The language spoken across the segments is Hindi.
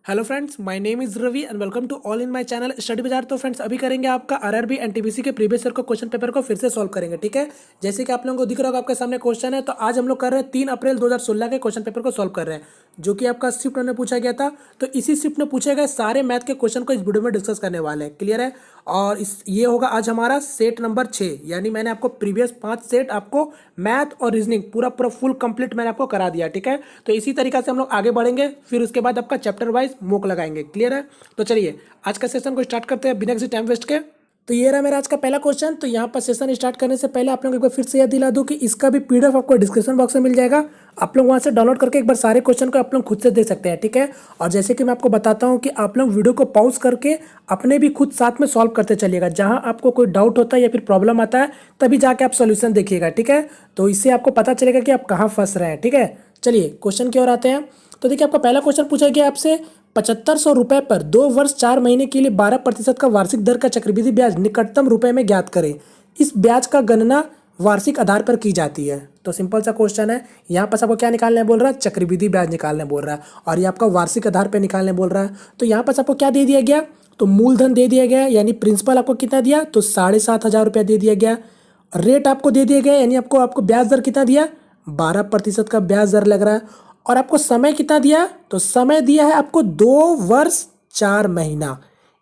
Hello friends, my name is Ravi and welcome to all in my channel Study Bazaar. तो फ्रेंड्स, अभी करेंगे आपका आरआरबी एनटीपीसी के प्रीवियस ईयर को क्वेश्चन पेपर को फिर से सॉल्व करेंगे। ठीक है, जैसे कि आप लोगों को दिख रहा होगा आपके सामने क्वेश्चन है। तो आज हम लोग कर रहे हैं 3 अप्रैल 2016 के क्वेश्चन पेपर को सॉल्व कर रहे हैं, जो कि आपका शिफ्ट में पूछा गया था। तो इसी शिफ्ट में पूछे गए सारे मैथ के क्वेश्चन को इस वीडियो में डिस्कस करने वाले हैं। क्लियर है? और ये होगा आज हमारा सेट नंबर 6, यानी मैंने आपको प्रीवियस 5 सेट आपको मैथ और रीजनिंग पूरा पूरा फुल कंप्लीट मैंने आपको करा दिया। ठीक है, तो इसी तरीके से हम लोग आगे बढ़ेंगे, फिर उसके बाद आपका चैप्टर वाइज मॉक लगाएंगे। क्लियर है? तो चलिए आज का सेशन को स्टार्ट करते हैं बिना किसी टाइम वेस्ट के। तो ये रहा मेरा आज का पहला क्वेश्चन। तो यहाँ पर सेशन स्टार्ट करने से पहले आप लोगों को एक बार फिर से याद दिला दूं कि इसका भी पीडीएफ आपको डिस्क्रिप्शन बॉक्स में मिल जाएगा। आप लोग वहाँ से डाउनलोड करके एक बार सारे क्वेश्चन को आप लोग खुद से देख सकते हैं। ठीक है, और जैसे कि मैं आपको बताता हूँ कि आप लोग वीडियो को पॉज करके अपने भी खुद साथ में सॉल्व करते चलिएगा। जहाँ आपको कोई डाउट होता है या फिर प्रॉब्लम आता है तभी जाके आप सोल्यूशन देखिएगा। ठीक है, तो इससे आपको पता चलेगा कि आप कहाँ फंस रहे हैं। ठीक है, चलिए क्वेश्चन की ओर आते हैं। तो देखिए, आपका पहला क्वेश्चन पूछा गया आपसे 7500 रुपये पर 2 वर्ष 4 महीने के लिए 12% का वार्षिक दर का चक्रवृद्धि ब्याज निकटतम रुपए में ज्ञात करें। इस ब्याज का गणना वार्षिक आधार पर की जाती है। तो सिंपल सा क्वेश्चन है। यहाँ पर आपको क्या निकालने बोल रहा है? चक्रवृद्धि ब्याज निकालने बोल रहा है, और ये आपका वार्षिक आधार पर निकालने बोल रहा है। तो यहाँ पर आपको क्या दे दिया गया? तो मूलधन दे दिया गया, यानी प्रिंसिपल आपको कितना दिया? तो 7500 रुपया दे दिया गया। रेट आपको दे दिया गया, यानी आपको ब्याज दर कितना दिया? 12% का ब्याज दर लग रहा है। और आपको समय कितना दिया? तो समय दिया है आपको 2 वर्ष 4 महीना।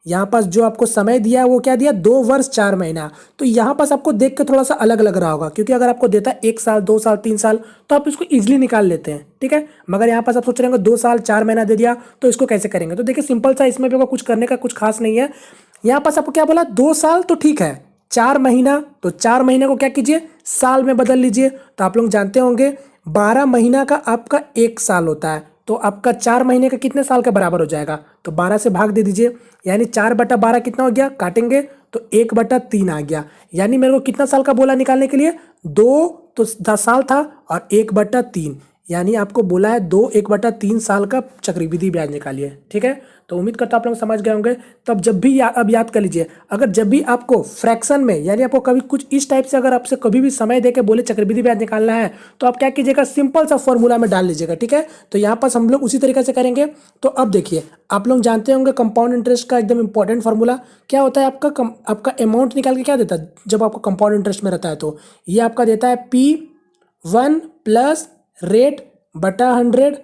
यहाँ पास जो आपको समय दिया है वो क्या दिया? 2 वर्ष 4 महीना। तो यहाँ पास आपको देख के थोड़ा सा अलग लग रहा होगा, क्योंकि अगर आपको देता है 1 साल 2 साल 3 साल तो आप इसको इजीली निकाल लेते हैं। ठीक है, मगर यहाँ पास आप सोच रहे होंगे 2 साल 4 महीना दे दिया तो इसको कैसे करेंगे। तो देखिए सिंपल सा, इसमें भी कुछ करने का कुछ खास नहीं है। यहाँ पास आपको क्या बोला? 2 साल तो ठीक है, 4 महीना तो 4 महीने को क्या कीजिए? साल में बदल लीजिए। तो आप लोग जानते होंगे 12 महीना का आपका 1 साल होता है, तो आपका 4 महीने का कितने साल के बराबर हो जाएगा? तो 12 से भाग दे दीजिए, यानी 4/12 कितना हो गया? काटेंगे तो 1/3 आ गया। यानी मेरे को कितना साल का बोला निकालने के लिए? 2 तो 10 साल था और 1/3, यानी आपको बोला है 1/3 साल का चक्रवृद्धि ब्याज निकालिए। ठीक है, तो उम्मीद करता हूं आप लोग समझ गए होंगे। तो अब जब भी अब याद कर लीजिए, अगर जब भी आपको फ्रैक्शन में, यानी आपको कभी कुछ इस टाइप से अगर आपसे कभी भी समय दे के बोले चक्रवृद्धि ब्याज निकालना है, तो आप क्या कीजिएगा? सिंपल सा फॉर्मूला में डाल लीजिएगा। ठीक है, तो यहाँ पर हम लोग उसी तरीके से करेंगे। तो अब देखिए, आप लोग जानते होंगे कंपाउंड इंटरेस्ट का एकदम इंपॉर्टेंट फॉर्मूला क्या होता है? आपका अमाउंट निकाल के क्या देता है जब आपको कंपाउंड इंटरेस्ट में रहता है? तो ये आपका देता है P1 प्लस रेट बटा 100,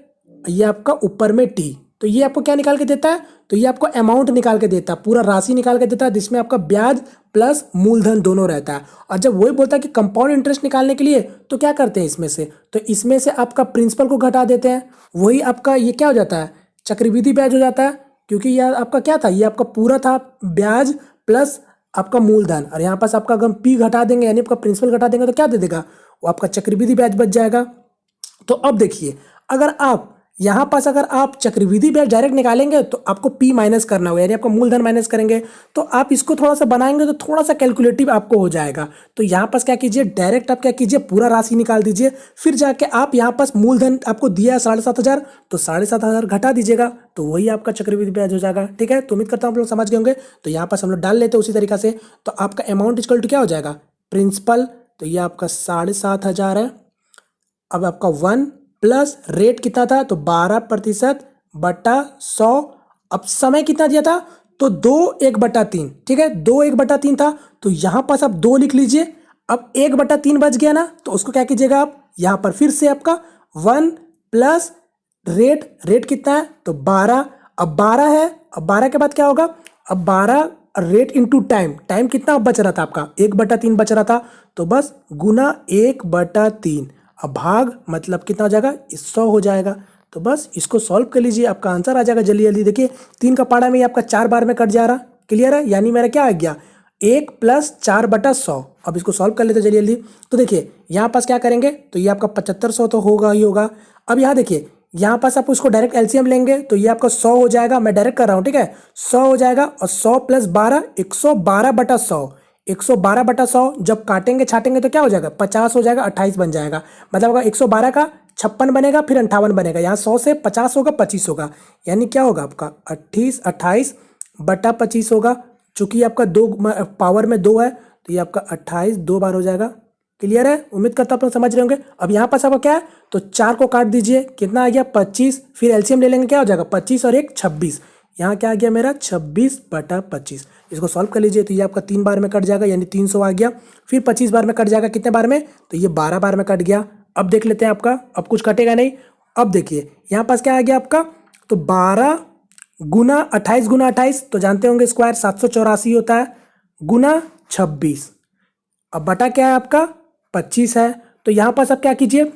ये आपका ऊपर में T। तो ये आपको क्या निकाल के देता है? तो ये आपको अमाउंट निकाल के देता है, पूरा राशि निकाल के देता है, जिसमें आपका ब्याज प्लस मूलधन दोनों रहता है। और जब वही बोलता है कि कंपाउंड इंटरेस्ट निकालने के लिए, तो क्या करते हैं इसमें से? तो इसमें से आपका प्रिंसिपल को घटा देते हैं, वही आपका ये क्या हो जाता है? चक्रवृद्धि ब्याज हो जाता है। क्योंकि यह आपका क्या था? ये आपका पूरा था ब्याज प्लस आपका मूलधन, और यहाँ पास आपका अगर हम P घटा देंगे, यानी आपका प्रिंसिपल घटा देंगे, तो क्या दे देगा? वो आपका चक्रवृद्धि ब्याज बच जाएगा। तो अब देखिए, अगर आप यहां पास अगर आप चक्रवृद्धि ब्याज डायरेक्ट निकालेंगे तो आपको P माइनस करना होगा, यानी आपको मूलधन माइनस करेंगे। तो आप इसको थोड़ा सा बनाएंगे तो थोड़ा सा कैलकुलेटिव आपको हो जाएगा। तो यहां पास क्या कीजिए? डायरेक्ट आप क्या कीजिए? पूरा राशि निकाल दीजिए, फिर जाके आप यहां पास मूलधन आपको दिया है 7500, तो 7500 घटा दीजिएगा, तो वही आपका चक्रवृद्धि ब्याज हो जाएगा। ठीक है, तो उम्मीद करता हूं आप लोग समझ गए होंगे। तो यहाँ पास हम लोग डाल लेते हैं उसी तरीके से। तो आपका अमाउंट इक्वल टू क्या हो जाएगा? प्रिंसिपल, तो ये आपका 7500 है। अब आपका 1 प्लस रेट कितना था? तो 12% बटा 100। अब समय कितना दिया था? तो 2/1/3। ठीक है, 2/1/3 था, तो यहां पास आप 2 लिख लीजिए। अब 1/3 बच गया ना, तो उसको क्या कीजिएगा आप? यहां पर फिर से आपका 1 प्लस रेट कितना है? तो 12। अब 12 है, अब 12 के बाद क्या होगा? अब 12 रेट इंटू टाइम कितना बच रहा था आपका? 1/3 बच रहा था, तो बस गुना 1/3। अब भाग मतलब कितना हो जाएगा? 100 हो जाएगा। तो बस इसको सॉल्व कर लीजिए, आपका आंसर आ जाएगा जल्दी जल्दी। देखिए 3 का पाड़ा में ये आपका 4 बार में कट जा रहा। क्लियर है? यानी मेरा क्या आ गया? 1 प्लस 4/100। अब इसको सॉल्व कर लेते जल्दी जल्दी। तो देखिए यहाँ पास क्या करेंगे? तो ये आपका 7500 तो होगा ही होगा। अब यहाँ देखिए, यहाँ पास आप उसको डायरेक्ट एलसीएम लेंगे तो ये आपका 100 हो जाएगा। मैं डायरेक्ट कर रहा हूँ। ठीक है, 100 हो जाएगा, और 100 प्लस 12 112/100। 112/100 जब काटेंगे छाटेंगे तो क्या हो जाएगा? 50 हो जाएगा, 28 बन जाएगा। मतलब अगर 112 का 56 बनेगा, फिर 58 बनेगा। यहाँ 100 से 50 होगा, 25 होगा, यानी क्या होगा आपका? 28/25 होगा। चूंकि आपका 2 पावर में 2 है, तो ये आपका 28 2 बार हो जाएगा। क्लियर है, उम्मीद करता हूँ आप लोग समझ रहे होंगे। अब यहाँ पास आपका क्या है, तो 4 को काट दीजिए, कितना आ गया 25, फिर एलसीएम ले लेंगे, क्या हो जाएगा 25 और 1 26, यहाँ क्या आ गया मेरा 26/25। इसको सॉल्व कर लीजिए तो ये आपका 3 बार में कट जाएगा यानी 300 आ गया, फिर 25 बार में कट जाएगा, कितने बार में, तो ये 12 बार में कट गया। अब देख लेते हैं आपका, अब कुछ कटेगा नहीं। अब देखिए यहाँ पास क्या आ गया आपका, तो 12 गुना 28 गुना 28 तो जानते होंगे स्क्वायर 784 होता है, गुना 26, अब बटा क्या है आपका 25 है। तो यहाँ पास आप क्या कीजिए,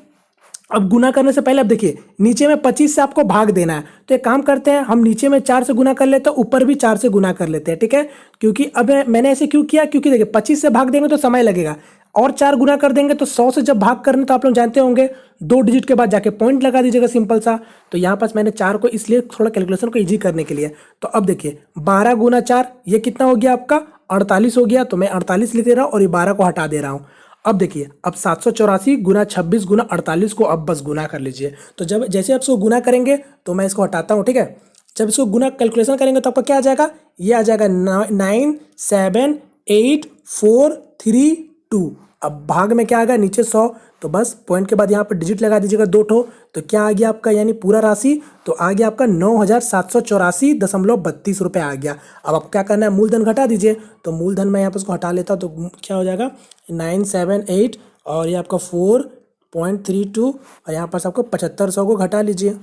अब गुना करने से पहले अब देखिए नीचे में 25 से आपको भाग देना है, तो एक काम करते हैं हम नीचे में 4 से गुना कर लेते हैं, ऊपर भी 4 से गुना कर लेते हैं, ठीक है। क्योंकि अब मैंने ऐसे क्यों किया, क्योंकि देखिए 25 से भाग देंगे तो समय लगेगा, और 4 गुना कर देंगे तो 100 से जब भाग करने तो आप लोग जानते होंगे 2 डिजिट के बाद जाके पॉइंट लगा दीजिएगा, सिंपल सा। तो यहाँ पास मैंने 4 को इसलिए थोड़ा कैलकुलेशन को ईजी करने के लिए। तो अब देखिए 12 गुना 4 ये कितना हो गया आपका 48 हो गया, तो मैं 48 लिख दे रहा हूँ और ये 12 को हटा दे रहा हूँ। अब देखिए अब 784 गुना 26 गुना 48 को अब बस गुना कर लीजिए। तो जब जैसे आप इसको गुना करेंगे तो मैं इसको हटाता हूँ, ठीक है। जब इसको गुना कैलकुलेशन करेंगे तो आपका क्या आ जाएगा, ये आ जाएगा 9788432। अब भाग में क्या आ गया नीचे 100, तो बस पॉइंट के बाद यहाँ पर डिजिट लगा दीजिएगा 2 ठो, तो क्या आ गया आपका यानी पूरा राशि, तो आ गया आपका 9784.32 रुपये आ गया। अब आप क्या करना है, मूलधन घटा दीजिए, तो मूलधन मैं यहाँ पर उसको हटा लेता हूँ, तो क्या हो जाएगा 978 और ये आपका 4.32 और यहाँ पर आपको 7500 को घटा लीजिए।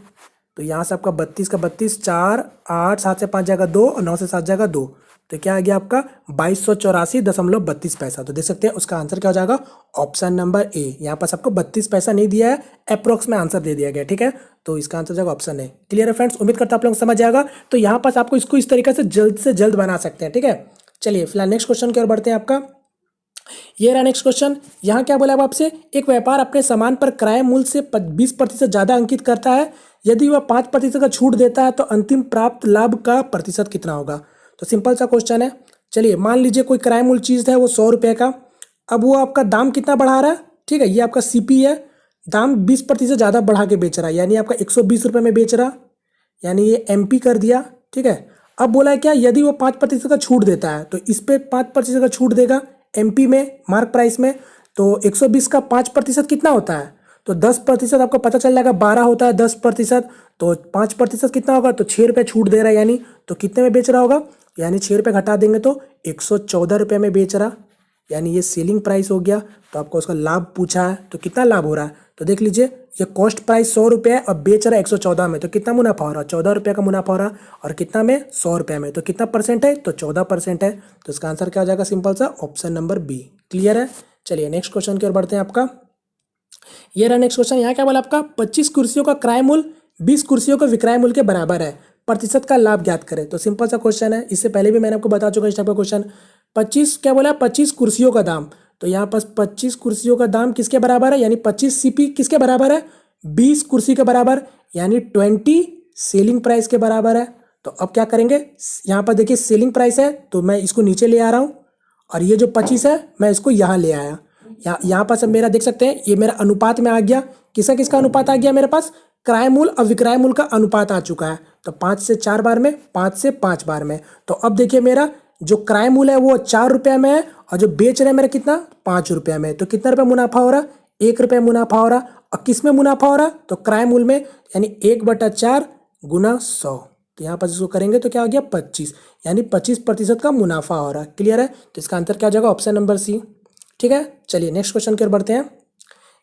तो यहाँ से आपका 32 का 32, 4 8 7 से 5 जाएगा 2 और 9 से 7 जाएगा 2, तो क्या आ गया आपका 2284.32 पैसा। तो देख सकते हैं उसका आंसर क्या हो जाएगा, ऑप्शन नंबर ए। यहाँ पास आपको 32 पैसा नहीं दिया है, अप्रोक्स में आंसर दे दिया गया, ठीक है। तो इसका आंसर जाएगा ऑप्शन ए। क्लियर है फ्रेंड्स, उम्मीद करता हूँ आप लोग समझ जाएगा। तो यहाँ पास आपको इसको इस तरीके से जल्द बना सकते हैं, ठीक है। चलिए फिलहाल नेक्स्ट क्वेश्चन की ओर बढ़ते हैं। आपका ये रहा नेक्स्ट क्वेश्चन। यहाँ क्या बोला अब आपसे, एक व्यापार अपने सामान पर क्रय मूल्य से 20% ज़्यादा अंकित करता है, यदि वह 5% का छूट देता है तो अंतिम प्राप्त लाभ का प्रतिशत कितना होगा। तो सिंपल सा क्वेश्चन है। चलिए मान लीजिए कोई क्रय मूल्य चीज़ है वो 100 रुपये का, अब वो आपका दाम कितना बढ़ा रहा है, ठीक है, ये आपका सीपी है, दाम 20% ज़्यादा बढ़ा के बेच रहा है, यानी आपका 120 रुपये में बेच रहा, यानी ये एमपी कर दिया, ठीक है। अब बोला है क्या, यदि वो 5% का छूट देता है तो इस पर 5% का छूट देगा एमपी में मार्क प्राइस में, तो 120 का 5% कितना होता है, तो 10% आपको पता चल जाएगा, 12 होता है 10%, तो 5% कितना होगा, तो 6 रुपये छूट दे रहा है, यानी तो कितने में बेच रहा होगा, यानी 6 रुपये घटा देंगे तो 114 रुपये में बेच रहा, यानी ये सेलिंग प्राइस हो गया। तो आपको उसका लाभ पूछा है, तो कितना लाभ हो रहा है, तो देख लीजिए ये कॉस्ट प्राइस 100 रुपये है और बेच रहा है 114 में, तो कितना मुनाफा हो रहा है, 14 रुपये का मुनाफा हो रहा है, और कितना में 100 रुपये में, तो कितना परसेंट है, तो 14% है। तो इसका आंसर क्या हो जाएगा, सिंपल सा ऑप्शन नंबर बी। क्लियर है। चलिए नेक्स्ट क्वेश्चन की ओर बढ़ते हैं। आपका ये रहा नेक्स्ट क्वेश्चन। यहाँ क्या बोला आपका, 25 कुर्सियों का क्रय मूल्य 20 कुर्सियों के विक्रय मूल्य के बराबर है, प्रतिशत का लाभ ज्ञात करें। तो सिंपल सा क्वेश्चन है, इससे पहले भी मैंने आपको बता चुका इस टाइप का क्वेश्चन। 25 क्या बोला, 25 कुर्सियों का दाम, तो यहाँ पर 25 कुर्सियों का दाम किसके बराबर है, यानी 25 सीपी किसके बराबर है, 20 कुर्सी के बराबर, यानी 20 सेलिंग प्राइस के बराबर है। तो अब क्या करेंगे, यहाँ पर देखिए सेलिंग प्राइस है तो मैं इसको नीचे ले आ रहा हूँ, और ये जो 25 है मैं इसको यहाँ ले आया, यहाँ पर सब मेरा देख सकते हैं ये मेरा अनुपात में आ गया, किसका किसका अनुपात आ गया मेरे पास, क्रय मूल्य और विक्रय मूल्य का अनुपात आ चुका है। तो 5 से 4 बार में, 5 से 5 बार में। तो अब देखिए मेरा जो क्रय मूल्य है वो 4 रुपये में है, और जो बेच रहे हैं मेरा कितना 5 रुपये में, तो कितना रुपये मुनाफा हो रहा, 1 रुपये मुनाफा हो रहा। और किस में मुनाफा हो रहा, तो क्रय मूल्य में, यानी 1/4 गुना 100, तो यहाँ पर इसको करेंगे तो क्या हो गया 25, यानी 25% का मुनाफा हो रहा है। क्लियर है। तो इसका आंसर क्या हो जाएगा, ऑप्शन नंबर सी। ठीक है, चलिए नेक्स्ट क्वेश्चन की ओर बढ़ते हैं।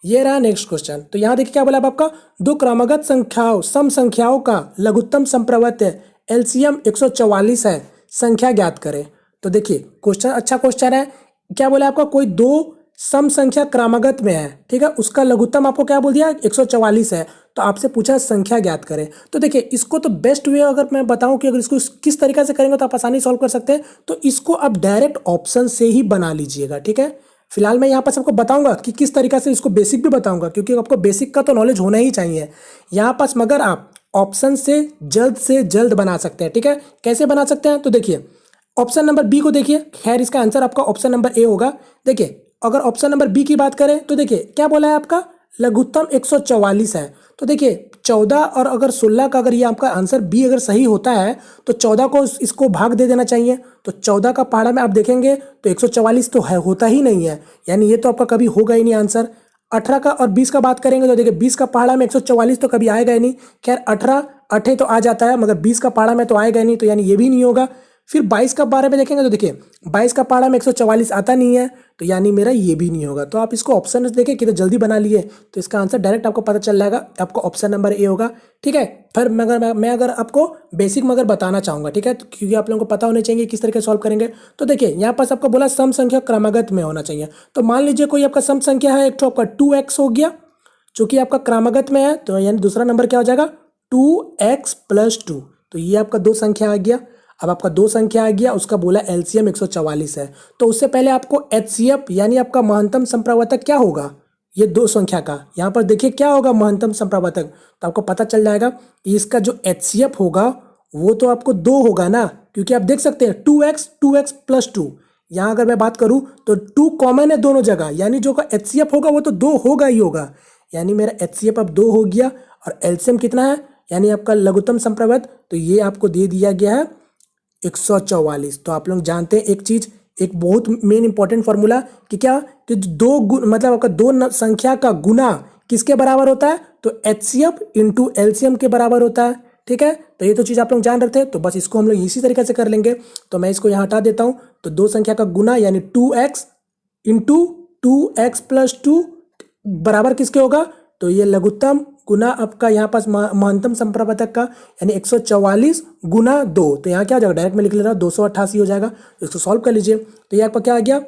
ये रहा नेक्स्ट क्वेश्चन। तो यहाँ देखिए क्या बोला अब आपका, दो क्रमागत संख्याओं सम संख्याओं का लघुत्तम संप्रवृत्त एलसीएम 144 है, संख्या ज्ञात करें। तो देखिए क्वेश्चन अच्छा क्वेश्चन है। क्या बोला आपका, कोई दो सम संख्या क्रमागत में है, ठीक है, उसका लघुत्तम आपको क्या बोल दिया 144 है, तो आपसे पूछा संख्या ज्ञात करें। तो देखिए इसको तो बेस्ट वे अगर मैं बताऊं कि अगर इसको किस तरीके से करेंगे तो आप आसानी सॉल्व कर सकते हैं, तो इसको आप डायरेक्ट ऑप्शन से ही बना लीजिएगा। ठीक है, फिलहाल मैं यहाँ पर सबको बताऊंगा कि किस तरीके से, इसको बेसिक भी बताऊंगा क्योंकि आपको बेसिक का तो नॉलेज होना ही चाहिए यहाँ पास, मगर आप ऑप्शन से जल्द बना सकते हैं। ठीक है, कैसे बना सकते हैं, तो देखिए ऑप्शन नंबर बी को देखिए, खैर इसका आंसर आपका ऑप्शन नंबर ए होगा। देखिए अगर ऑप्शन नंबर बी की बात करें तो देखिए क्या बोला है आपका, लघुत्तम 144 है। तो देखिए 14 और अगर 16 का अगर ये आपका आंसर बी अगर सही होता है तो 14 को इसको भाग दे देना चाहिए। तो 14 का पहाड़ा में आप देखेंगे तो 144 तो है, होता ही नहीं है, यानी ये तो आपका कभी होगा ही नहीं आंसर। 18 का और 20 का बात करेंगे तो देखिए 20 का पहाड़ा में 144 तो कभी आएगा ही नहीं। खैर 18 अठे तो आ जाता है, मगर 20 का पहाड़ा में तो आएगा ही नहीं, तो यानी ये भी नहीं होगा। फिर 22 का बारे में देखेंगे तो देखिए 22 का पहाड़ा में 144 आता नहीं है, तो यानी मेरा ये भी नहीं होगा। तो आप इसको ऑप्शन देखें कितने जल्दी बना लिए, तो इसका आंसर डायरेक्ट आपको पता चल जाएगा, आपको ऑप्शन नंबर ए होगा। ठीक है, फिर मैं अगर आपको बेसिक मगर बताना चाहूँगा, ठीक है, तो क्योंकि आप लोगों को पता होना चाहिए किस तरीके सॉल्व करेंगे। तो देखिए यहाँ पास आपको बोला सम संख्या क्रमागत में होना चाहिए। तो मान लीजिए कोई आपका सम संख्या है, एक तो आपका 2x हो गया, चूंकि आपका क्रमागत में है तो यानी दूसरा नंबर क्या हो जाएगा 2x + 2। तो ये आपका दो संख्या आ गया। अब आपका दो संख्या आ गया, उसका बोला एलसीएम 144 है। तो उससे पहले आपको एचसीएफ यानी आपका महत्तम संप्रवर्तक क्या होगा, ये दो संख्या का यहाँ पर देखिए क्या होगा महत्तम संप्रवर्तक, तो आपको पता चल जाएगा कि इसका जो एचसीएफ होगा वो तो आपको 2 होगा ना, क्योंकि आप देख सकते हैं 2x + 2। यहाँ अगर मैं बात करूँ तो 2 कॉमन है दोनों जगह, यानी जो का एचसीएफ होगा वो तो 2 होगा ही होगा, यानी मेरा एचसीएफ अब 2 हो गया। और एलसीएम कितना है, यानी आपका लघुत्तम संप्रवर्त, तो ये आपको दे दिया गया है 144। तो आप लोग जानते हैं एक चीज, एक बहुत मेन इंपॉर्टेंट फॉर्मूला कि क्या कि मतलब आपका दो संख्या का गुना किसके बराबर होता है, तो एचसीएफ इंटू एलसीएम के बराबर होता है। ठीक है, तो ये तो चीज़ आप लोग जान रहे थे, तो बस इसको हम लोग इसी तरीके से कर लेंगे। तो मैं इसको यहाँ हटा देता हूँ, तो दो संख्या का गुना यानी 2x इंटू 2x + 2 बराबर किसके होगा, तो ये लघुत्तम गुना आपका यहाँ पास महत्तम संप्रवर्तक का, यानी 144 गुना 2। तो यहाँ क्या हो जाएगा, डायरेक्ट में लिख ले रहा हूँ 288 हो जाएगा। तो इसको सॉल्व कर लीजिए, तो ये आपका क्या आ गया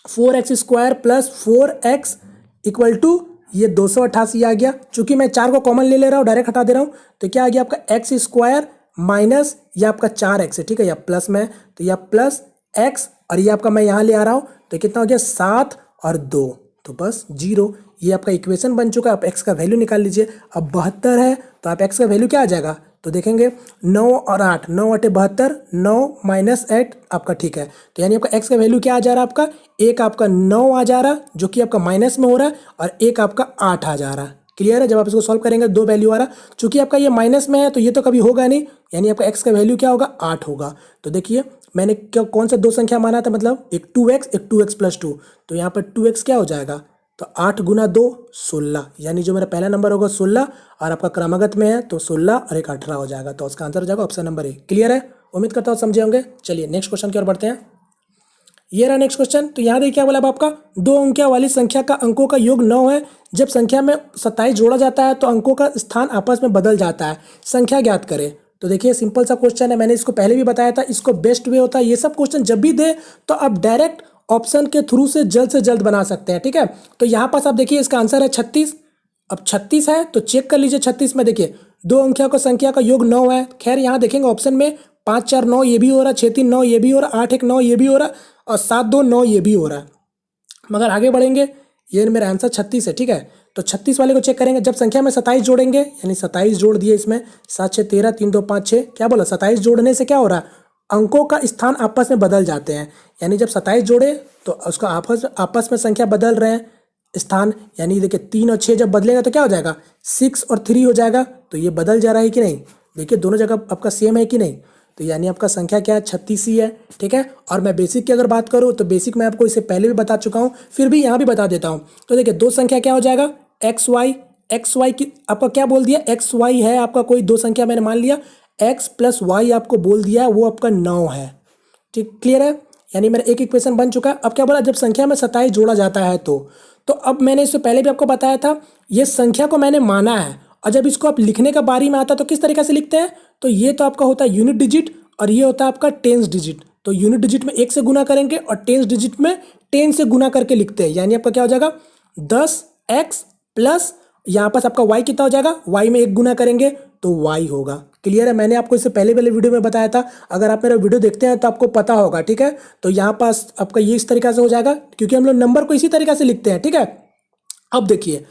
4x² + 4x = ये 288 आ गया। चूंकि मैं 4 को कॉमन ले रहा हूँ, डायरेक्ट हटा दे रहा हूँ, तो क्या आ गया आपका x² माइनस ये आपका 4x है, ठीक है, या प्लस में, तो यह प्लस x और ये आपका मैं यहाँ ले आ रहा हूँ, तो कितना हो गया 7 और 2, तो बस 0। ये आपका इक्वेशन बन चुका है। आप x का वैल्यू निकाल लीजिए। अब 72 है तो आप x का वैल्यू क्या आ जाएगा, तो देखेंगे 9 और 8, 9 × 8 72, 9 - 8 आपका, ठीक है। तो यानी आपका x का वैल्यू क्या आ जा रहा है, आपका एक आपका 9 आ जा रहा जो कि आपका माइनस में हो रहा है, और एक आपका 8 आ जा रहा। क्लियर है, जब आप इसको सॉल्व करेंगे दो वैल्यू आ रहा, चूंकि आपका ये माइनस में है तो ये तो कभी होगा नहीं, यानी आपका x का वैल्यू क्या होगा 8 होगा। तो देखिए मैंने क्या कौन सा दो संख्या माना था, मतलब एक 2x एक 2x + 2, तो यहाँ पर 2x क्या हो जाएगा, तो 8 × 2 16, यानी जो मेरा पहला नंबर होगा 16 और आपका क्रमागत में है तो 16 और एक 18 हो जाएगा। तो उसका आंसर हो जाएगा ऑप्शन नंबर ए। क्लियर है, उम्मीद करता हूँ समझे होंगे। चलिए नेक्स्ट क्वेश्चन की ओर बढ़ते हैं। ये रहा नेक्स्ट क्वेश्चन। तो यहाँ देखिए क्या बोला अब आपका, दो अंकिया वाली संख्या का अंकों का योग 9 है। जब संख्या में 27 जोड़ा जाता है तो अंकों का स्थान आपस में बदल जाता है, संख्या ज्ञात करें। तो देखिए सिंपल सा क्वेश्चन है, मैंने इसको पहले भी बताया था। इसको बेस्ट वे होता है, ये सब क्वेश्चन जब भी दे तो आप डायरेक्ट ऑप्शन के थ्रू से जल्द बना सकते हैं। ठीक है, तो यहाँ पास आप देखिए इसका आंसर है 36। अब 36 है तो चेक कर लीजिए 36 में देखिए दो अंकिया को संख्या का योग 9 है। खैर यहाँ देखेंगे ऑप्शन में 5 4 9 ये भी हो रहा, 6 3 9 ये भी हो रहा, 8 1 9 ये भी हो रहा, और 7 2 9 ये भी हो रहा है। मगर आगे बढ़ेंगे, ये मेरा आंसर 36 है। ठीक है, तो 36 वाले को चेक करेंगे। जब संख्या में 27 जोड़ेंगे, यानी 27 जोड़ दिए इसमें, 7 6 13 3 2 5 6, क्या बोला 27 जोड़ने से क्या हो रहा है, अंकों का स्थान आपस में बदल जाते हैं। यानी जब 27 जोड़े तो उसका आपस में संख्या बदल रहे हैं स्थान, यानी देखिए 3 और 6 जब बदलेगा तो क्या हो जाएगा 6 और 3 हो जाएगा। तो ये बदल जा रहा है कि नहीं, देखिए दोनों जगह आपका सेम है कि नहीं, तो यानी आपका संख्या क्या है 36 ही है। ठीक है, और मैं बेसिक की अगर बात करूँ तो बेसिक मैं आपको इससे पहले भी बता चुका हूँ, फिर भी यहाँ भी बता देता हूँ। तो देखिए दो संख्या क्या हो जाएगा एक्स वाई की आपका क्या बोल दिया, एक्स वाई है आपका, कोई दो संख्या मैंने मान लिया, x + y आपको बोल दिया वो आपका 9 है। ठीक, क्लियर है, यानी मेरा एक इक्वेशन बन चुका है। अब क्या बोला, जब संख्या में 27 जोड़ा जाता है तो अब मैंने इससे पहले भी आपको बताया था, ये संख्या को मैंने माना है, और जब इसको आप लिखने का बारी में आता है तो किस तरीके से लिखते हैं, तो ये तो आपका होता है यूनिट डिजिट और ये होता है आपका टेंस डिजिट। तो यूनिट डिजिट में 1 से गुना करेंगे और टेंस डिजिट में 10 से गुना करके लिखते हैं, यानी आपका क्या हो जाएगा 10x प्लस यहाँ पास आपका y कितना हो जाएगा, y में 1 गुना करेंगे तो y होगा। क्लियर है, मैंने आपको इससे पहले वाले वीडियो में बताया था, अगर आप मेरा वीडियो देखते हैं तो आपको पता होगा। ठीक है, तो यहाँ पास आपका ये इस तरीके से हो जाएगा, क्योंकि हम लोग नंबर को इसी तरीके से लिखते हैं। ठीक है, अब देखिए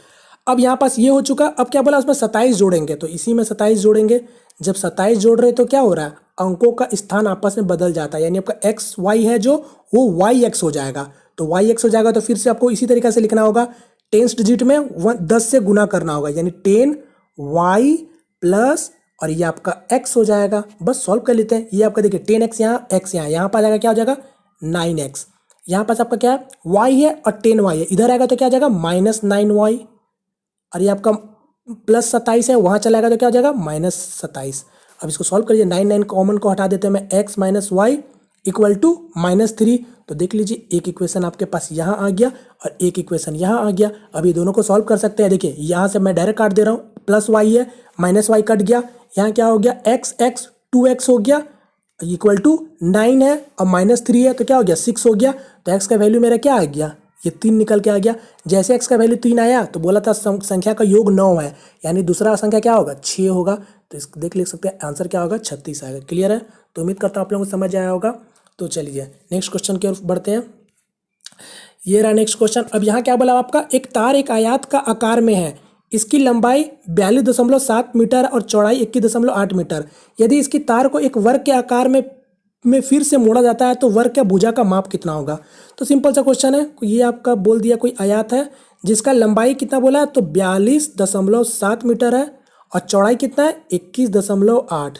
अब यहाँ पास ये हो चुका। अब क्या बोला, उसमें 27 जोड़ेंगे, तो इसी में 27 जोड़ेंगे। जब 27 जोड़ रहे तो क्या हो रहा है, अंकों का स्थान आपस में बदल जाता है, यानी आपका एक्स वाई है जो वो वाई एक्स हो जाएगा। तो वाई एक्स हो जाएगा तो फिर से आपको इसी तरीके से लिखना होगा 10 डिजिट में 10 से गुना करना होगा, यानी 10y प्लस और ये आपका x हो जाएगा। बस सॉल्व कर लेते हैं। ये आपका देखिए 10x यहाँ, x यहाँ पर आ जाएगा, क्या हो जाएगा 9x। यहाँ पास आपका क्या है y है और 10y है, इधर आएगा तो क्या आ जाएगा -9y, और ये आपका +27 है, वहाँ चला जाएगा तो क्या हो जाएगा -27। अब इसको सॉल्व करिए, 9 कॉमन को हटा देते हैं मैं, x - y इक्वल टू -3। तो देख लीजिए एक इक्वेशन आपके पास यहाँ आ गया और एक इक्वेशन यहाँ आ गया। अब ये दोनों को सॉल्व कर सकते हैं। देखिए यहाँ से मैं डायरेक्ट काट दे रहा हूँ, +y है -y कट गया, यहाँ क्या हो गया x 2x हो गया इक्वल टू 9 है और -3 है तो क्या हो गया 6 हो गया। तो x का वैल्यू मेरा क्या आ गया, ये 3 निकल के आ गया। जैसे x का वैल्यू 3 आया तो बोला था संख्या का योग 9 है, यानी दूसरा संख्या क्या होगा 6 होगा। तो इस लिख सकते हैं आंसर क्या होगा 36 आएगा। क्लियर है? तो उम्मीद करता हूँ आप लोगों को समझ आया होगा। तो चलिए नेक्स्ट क्वेश्चन की ओर बढ़ते हैं। ये रहा नेक्स्ट क्वेश्चन। अब यहाँ क्या बोला आपका, एक तार एक आयत का आकार में है, इसकी लंबाई 42.7 मीटर और चौड़ाई 21.8 मीटर। यदि इसकी तार को एक वर्ग के आकार में फिर से मोड़ा जाता है तो वर्ग का भुजा का माप कितना होगा। तो सिंपल सा क्वेश्चन है, ये आपका बोल दिया कोई आयत है जिसका लंबाई कितना बोला है तो 42.7 मीटर है और चौड़ाई कितना है 21.8।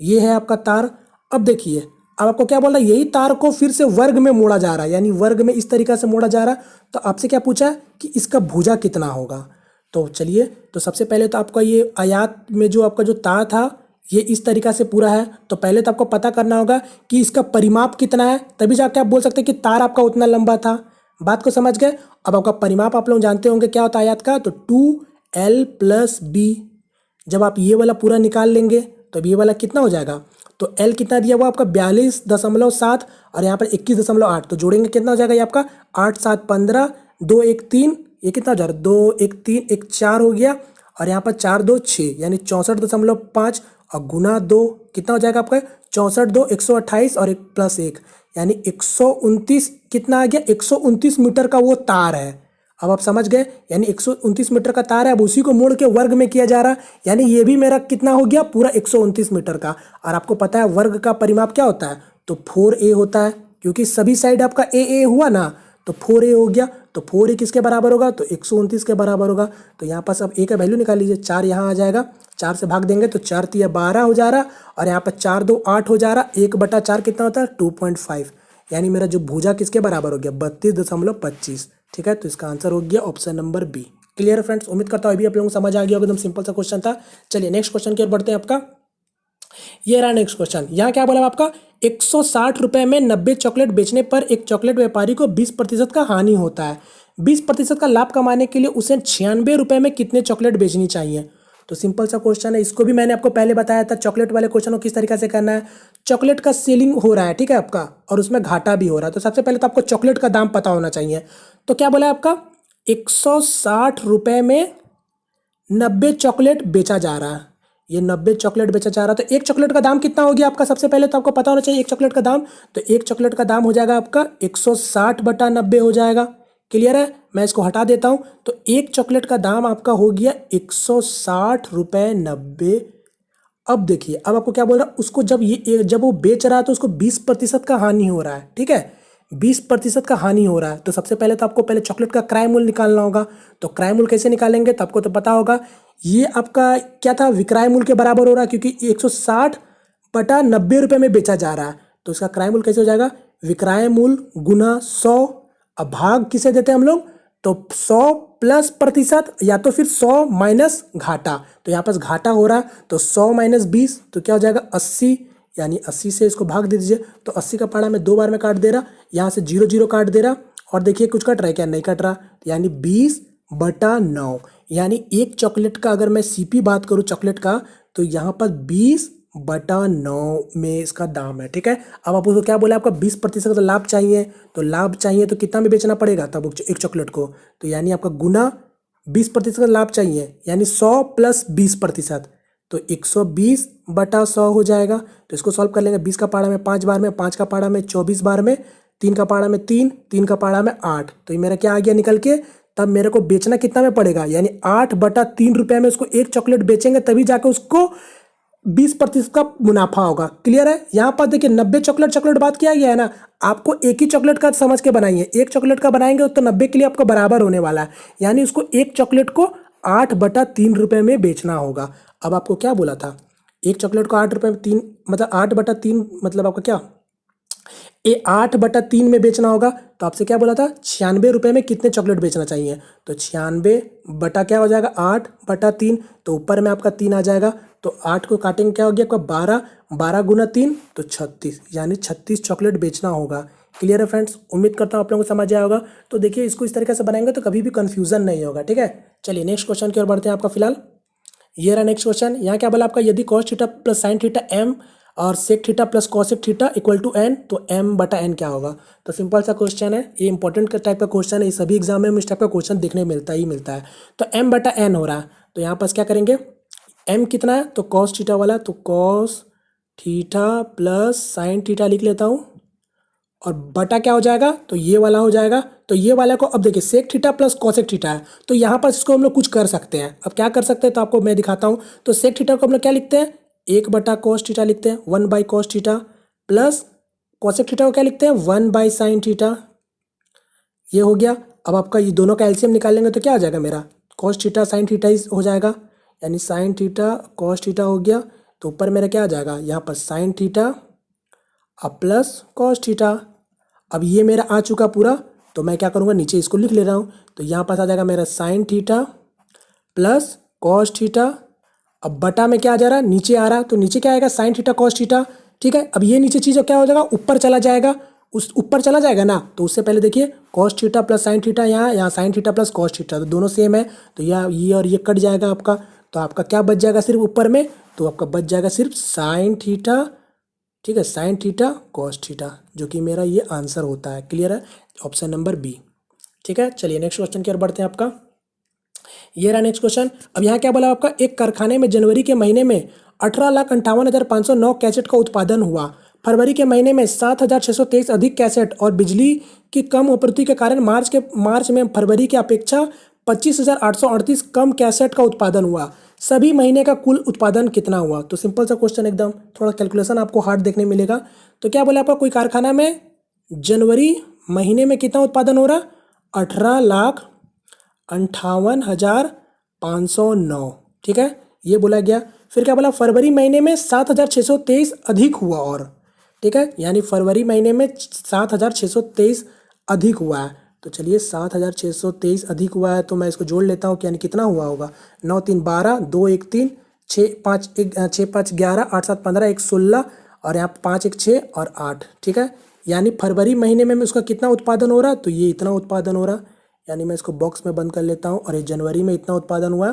ये है आपका तार। अब देखिए अब आपको क्या बोल रहा है, यही तार को फिर से वर्ग में मोड़ा जा रहा है, यानी वर्ग में इस तरीका से मोड़ा जा रहा है। तो आपसे क्या पूछा है कि इसका भुजा कितना होगा। तो चलिए, तो सबसे पहले तो आपका ये आयत में जो आपका जो तार था ये इस तरीका से पूरा है, तो पहले तो आपको पता करना होगा कि इसका परिमाप कितना है, तभी जाके आप बोल सकते हैं कि तार आपका उतना लंबा था। बात को समझ गए? अब आपका परिमाप आप लोग जानते होंगे क्या होता है आयत का, तो 2l + b। जब आप ये वाला पूरा निकाल लेंगे तो अब ये वाला कितना हो जाएगा, तो l कितना दिया हुआ आपका 42.7 और यहाँ पर 21.8, तो जोड़ेंगे कितना हो जाएगा ये आपका 8 7 15 2 1 3, ये कितना हो जाएगा 2 1 3 1 4 हो गया और यहाँ पर 4 2 6 यानी 64.5 और गुना 2 कितना हो जाएगा आपका 64 2 128 और 1 + 1 यानी 129 कितना आ गया 129 मीटर का वो तार है। अब आप समझ गए, यानी 129 मीटर का तार है, अब उसी को मोड़ के वर्ग में किया जा रहा है, यानी ये भी मेरा कितना हो गया पूरा 129 मीटर का। और आपको पता है वर्ग का परिमाप क्या होता है, तो 4a होता है, क्योंकि सभी साइड आपका a हुआ ना, तो 4a हो गया। तो 4a किसके बराबर होगा, तो 129 के बराबर होगा। तो यहाँ पास अब a का वैल्यू निकाल लीजिए, 4 यहाँ आ जाएगा, 4 से भाग देंगे तो 4 × 12 हो जा रहा और यहाँ पर 4 2 8 हो जा रहा, 1/4 कितना होता है 2.5, यानी मेरा जो भुजा किसके बराबर हो गया 32.25। ठीक है, तो इसका आंसर हो गया ऑप्शन नंबर बी। क्लियर है फ्रेंड्स? उम्मीद करता हूँ अभी आप लोगों को समझ आ गया होगा, एकदम सिंपल सा क्वेश्चन था। चलिए नेक्स्ट क्वेश्चन की ओर बढ़ते हैं। आपका ये रहा नेक्स्ट क्वेश्चन। यहाँ क्या बोला आपका 160 रुपये में 90 चॉकलेट बेचने पर एक चॉकलेट व्यापारी को 20% का हानि होता है। 20% का लाभ कमाने के लिए उसे 96 रुपये में कितने चॉकलेट बेचनी चाहिए। तो सिंपल सा क्वेश्चन है, इसको भी मैंने आपको पहले बताया था। चॉकलेट वाले क्वेश्चन को किस तरीके से करना है, चॉकलेट का सेलिंग हो रहा है, ठीक है आपका, और उसमें घाटा भी हो रहा है। तो सबसे पहले तो आपको चॉकलेट का दाम पता होना चाहिए। तो क्या बोला है आपका 160 रुपये में 90 चॉकलेट बेचा जा रहा है, ये 90 चॉकलेट बेचा जा रहा है। तो एक चॉकलेट का दाम कितना हो गया आपका, सबसे पहले तो आपको पता होना चाहिए एक चॉकलेट का दाम। तो एक चॉकलेट का दाम हो जाएगा आपका 160/90 हो जाएगा। क्लियर है? मैं इसको हटा देता हूं। तो एक चॉकलेट का दाम आपका हो गया 160 रुपये 90। अब देखिए, अब आपको क्या बोल रहा है, उसको जब वो बेच रहा है तो उसको 20% का हानि हो रहा है। ठीक है, 20% का हानि हो रहा है। तो सबसे पहले तो आपको पहले चॉकलेट का क्रय मूल्य निकालना होगा। तो क्रय मूल्य कैसे निकालेंगे, तो आपको तो पता होगा ये आपका क्या था, विक्रय मूल्य के बराबर हो रहा है, क्योंकि 160/90 रुपये में बेचा जा रहा है। तो इसका क्रय मूल्य कैसे हो जाएगा, विक्रय मूल्य गुना 100। अब भाग किसे देते हैं हम लोग, तो 100 + प्रतिशत या तो फिर 100 माइनस घाटा। तो यहाँ पास घाटा हो रहा है, तो 100 - 20 तो क्या हो जाएगा 80, यानी 80 से इसको भाग दे दीजिए। तो 80 का पाड़ा में 2 बार में काट दे रहा, यहाँ से 0 0 काट दे रहा, और देखिए कुछ कट रहा है क्या, नहीं कट रहा, यानी 20/9। यानी एक चॉकलेट का अगर मैं सीपी बात करूँ चॉकलेट का, तो यहाँ पर 20/9 में इसका दाम है। ठीक है, अब आप उसको क्या बोले, आपका 20% का लाभ चाहिए। तो लाभ चाहिए तो कितना में बेचना पड़ेगा तब एक चॉकलेट को, तो यानी आपका गुना 20% का लाभ चाहिए, यानी 100 + 20%, तो 120/100 हो जाएगा। तो इसको सॉल्व कर लेंगे, 20 का पाड़ा में 5 बार में, 5 का पाड़ा में 24 बार में, 3 का पाड़ा में 3, 3 का पाड़ा में 8। तो ये मेरा क्या आ गया निकल के, तब मेरे को बेचना कितना में पड़ेगा, यानी 8/3 रुपये में उसको एक चॉकलेट बेचेंगे, तभी जाके उसको 20% का मुनाफा होगा। क्लियर है? यहाँ पर देखिए 90 चॉकलेट चॉकलेट बात किया गया है ना, आपको एक ही चॉकलेट का समझ के बनाइए। एक चॉकलेट का बनाएंगे तो 90 के लिए आपको बराबर होने वाला है, यानी उसको एक चॉकलेट को 8/3 रुपये में बेचना होगा। अब आपको क्या बोला था, एक चॉकलेट को 8 रुपये में 3 मतलब 8/3 मतलब आपका क्या, ये 8/3 में बेचना होगा। तो आपसे क्या बोला था, 96 रुपये में कितने चॉकलेट बेचना चाहिए। तो 96 बटा क्या हो जाएगा, 8/3, तो ऊपर में आपका 3 आ जाएगा। तो 8 को काटेंगे क्या हो गया आपका 12, 12 गुना 3 तो 36, यानी 36 चॉकलेट बेचना होगा। क्लियर है फ्रेंड्स? उम्मीद करता हूँ आप लोगों को समझ आया होगा। तो देखिए इसको इस तरीके से बनाएंगे तो कभी भी कन्फ्यूजन नहीं होगा। ठीक है, चलिए नेक्स्ट क्वेश्चन की ओर बढ़ते हैं। आपका फिलहाल ये रहा नेक्स्ट क्वेश्चन। यहाँ क्या बोला आपका, यदि cos theta plus sine theta m और sec theta plus cosec theta equal to n, तो m/n क्या होगा। तो सिंपल सा क्वेश्चन है, ये इंपॉर्टेंट टाइप का क्वेश्चन है, ये सभी एग्जाम में इस टाइप का क्वेश्चन देखने मिलता ही मिलता है। तो m/n हो रहा है, तो यहाँ पास क्या करेंगे, m कितना है तो cos थीटा वाला, तो cos theta plus sine theta लिख लेता हूँ, और बटा क्या हो जाएगा, तो ये वाला हो जाएगा। तो ये वाला को अब देखिए sec theta plus cosec theta है, तो यहाँ पर इसको हम लोग कुछ कर सकते हैं। अब क्या कर सकते हैं तो आपको मैं दिखाता हूँ। तो सेक थीटा को हम लोग क्या लिखते हैं, 1/cos थीटा लिखते हैं, 1/cos theta, plus cosec theta को क्या लिखते हैं, 1/sin थीटा। ये हो गया। अब आपका ये दोनों का एलसीएम निकाल लेंगे तो क्या आ जाएगा मेरा, cos थीटा साइन थीटा हो जाएगा, यानी साइन थीटा cos थीटा हो गया। तो ऊपर मेरा क्या आ जाएगा, यहाँ पर साइन थीटा अब प्लस cos थीटा। अब ये मेरा आ चुका पूरा, तो मैं क्या करूँगा, नीचे इसको लिख ले रहा हूँ। तो यहाँ पास आ जाएगा मेरा sign theta plus cos theta. अब बटा में क्या आ जा रहा है, नीचे आ रहा, तो नीचे क्या आएगा, साइन थीटा कॉस थीटा। ठीक है, अब ये नीचे चीज़ क्या हो जाएगा, ऊपर चला जाएगा। उस ऊपर चला जाएगा ना, तो उससे पहले देखिए cos theta plus sine theta, यहाँ sine theta plus cos theta, तो दोनों सेम है। तो ये और ये कट जाएगा आपका, तो आपका क्या बच जाएगा सिर्फ ऊपर में, तो आपका बच जाएगा सिर्फ साइन थीटा। ठीक है, साइन थीटा कॉस थीटा, जो कि मेरा ये आंसर होता है। क्लियर है, ऑप्शन नंबर बी। ठीक है, चलिए नेक्स्ट क्वेश्चन की ओर बढ़ते हैं। आपका ये रहा नेक्स्ट क्वेश्चन। अब यहाँ क्या बोला आपका, एक कारखाने में जनवरी के महीने में 18,58,509 कैसेट का उत्पादन हुआ। फरवरी के महीने में 7,623 अधिक कैसेट और बिजली की कम आपूर्ति के कारण मार्च में फरवरी की अपेक्षा 25,838 कम कैसेट का उत्पादन हुआ। सभी महीने का कुल उत्पादन कितना हुआ। तो सिंपल सा क्वेश्चन, एकदम थोड़ा कैलकुलेशन आपको हार्ड देखने मिलेगा। तो क्या बोला आपका, कोई कारखाना में जनवरी महीने में कितना उत्पादन हो रहा, 18,58,509। ठीक है, ये बोला गया। फिर क्या बोला, फरवरी महीने में 7,623 अधिक हुआ और, ठीक है, यानी फरवरी महीने में 7,623 अधिक हुआ है। तो चलिए 7,623 अधिक हुआ है, तो मैं इसको जोड़ लेता हूँ कि यानी कितना हुआ होगा, 9 3 12, 2 1 3, 6 5 11, 8 7 15, 1 16, और यहाँ 5 1 6 और 8। ठीक है, यानी फरवरी महीने में उसका कितना उत्पादन हो रहा है, तो ये इतना उत्पादन हो रहा, यानी मैं इसको बॉक्स में बंद कर लेता हूँ। और ये जनवरी में इतना उत्पादन हुआ।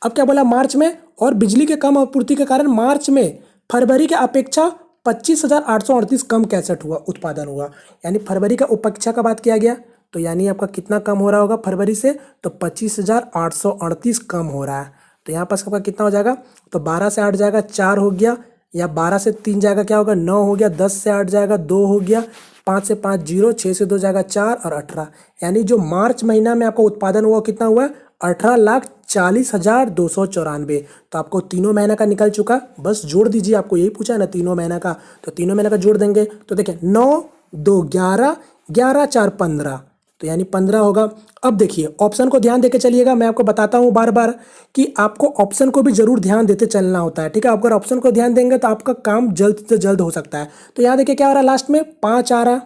अब क्या बोला, मार्च में, और बिजली के कम आपूर्ति के कारण मार्च में फरवरी के अपेक्षा 25,838 कम कैसेट हुआ उत्पादन हुआ। यानी फरवरी का उपेक्षा का बात किया गया, तो यानी आपका कितना कम हो रहा होगा फरवरी से, तो 25,838 कम हो रहा है। तो यहाँ पास आपका कितना हो जाएगा, तो 12 से 8 जाएगा 4 हो गया, या 12 से 3 जाएगा क्या होगा 9 हो गया, 10 से 8 जाएगा 2 हो गया, 5 से 5 0, 6 से 2 जाएगा 4 और 18। यानी जो मार्च महीना में आपका उत्पादन हुआ कितना हुआ, 18,40,294। तो आपको तीनों महीना का निकल चुका, बस जोड़ दीजिए, आपको यही पूछा है ना तीनों महीना का, तो तीनों महीना का जोड़ देंगे। तो देखिए 9 2 11, 11 4 15, तो यानी 15 होगा। अब देखिए ऑप्शन को ध्यान देके चलिएगा, मैं आपको बताता हूँ बार बार कि आपको ऑप्शन को भी जरूर ध्यान देते चलना होता है। ठीक है, अगर ऑप्शन को ध्यान देंगे तो आपका काम जल्द से जल्द हो सकता है। तो यहाँ देखिए क्या आ रहा है, लास्ट में 5 आ रहा।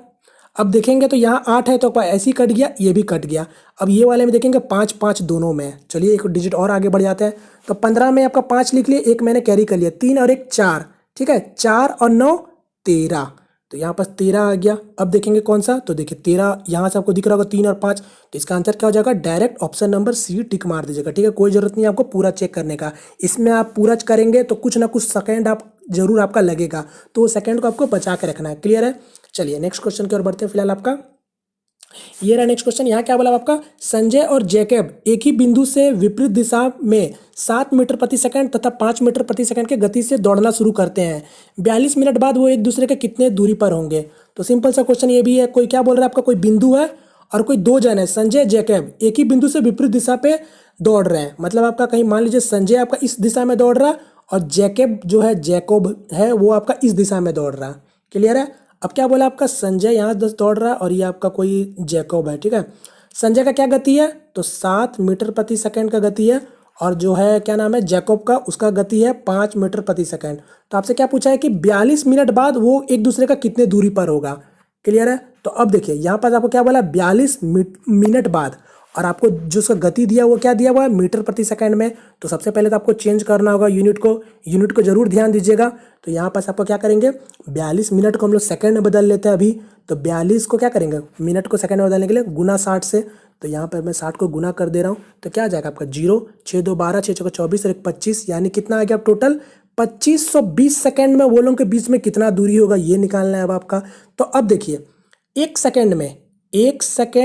अब देखेंगे तो यहाँ 8 है, तो ऐसे ही कट गया, ये भी कट गया। अब ये वाले में देखेंगे 5 5 दोनों में। चलिए एक डिजिट और आगे बढ़ जाते हैं। तो 15 में आपका 5 लिख लिया, एक मैंने कैरी कर लिया, 3 और 1 4। ठीक है, 4 और 9 13, तो यहाँ पास 13 आ गया। अब देखेंगे कौन सा, तो देखिए 13 यहाँ से आपको दिख रहा होगा 3 और 5, तो इसका आंसर क्या हो जाएगा, डायरेक्ट ऑप्शन नंबर सी टिक मार दीजिएगा। ठीक है, कोई जरूरत नहीं है आपको पूरा चेक करने का। इसमें आप पूरा करेंगे तो कुछ ना कुछ सेकंड आप जरूर आपका लगेगा, तो वो सेकंड को आपको बचा के रखना है। क्लियर है, चलिए नेक्स्ट क्वेश्चन की ओर बढ़ते हैं। फिलहाल आपका ये रहा नेक्स्ट क्वेश्चन। यहाँ क्या बोला आपका, संजय और जैकब एक ही बिंदु से विपरीत दिशा में 7 मीटर प्रति सेकंड तथा 5 मीटर प्रति सेकंड के गति से दौड़ना शुरू करते हैं। 42 मिनट बाद वो एक दूसरे के कितने दूरी पर होंगे। तो सिंपल सा क्वेश्चन ये भी है, कोई क्या बोल रहा है आपका, कोई बिंदु है और कोई 2 जन है, संजय जैकब एक ही बिंदु से विपरीत दिशा पे दौड़ रहे हैं। मतलब आपका कहीं मान लीजिए संजय आपका इस दिशा में दौड़ रहा है और जैकब जो है, जैकोब है, वो आपका इस दिशा में दौड़ रहा है। क्लियर है। अब क्या बोला आपका, संजय यहाँ दौड़ रहा है और ये आपका कोई जैकोब है। ठीक है। संजय का क्या गति है, तो 7 मीटर प्रति सेकंड का गति है, और जो है क्या नाम है जैकोब का, उसका गति है 5 मीटर प्रति सेकंड। तो आपसे क्या पूछा है कि 42 मिनट बाद वो एक दूसरे का कितने दूरी पर होगा। क्लियर है। तो अब देखिए यहाँ पर आपको क्या बोला, 42 मिनट बाद, और आपको जो उसका गति दिया वो क्या दिया हुआ है, मीटर प्रति सेकंड में। तो सबसे पहले तो आपको चेंज करना होगा यूनिट को जरूर ध्यान दीजिएगा। तो यहाँ पास आपको क्या करेंगे, 42 मिनट को हम लोग सेकंड में बदल लेते हैं अभी। तो 42 को क्या करेंगे, मिनट को सेकंड में बदलने के लिए गुना 60 से। तो यहाँ पर मैं 60 को गुना कर दे रहा हूँ, तो क्या आ जाएगा आपका 0, 6 2 12, 6 6 24 और 1 25, यानी कितना आ गया टोटल 2520 सेकंड में वो लोगों के बीच में कितना दूरी होगा, ये निकालना है अब आपका। तो अब देखिए एक सेकंड में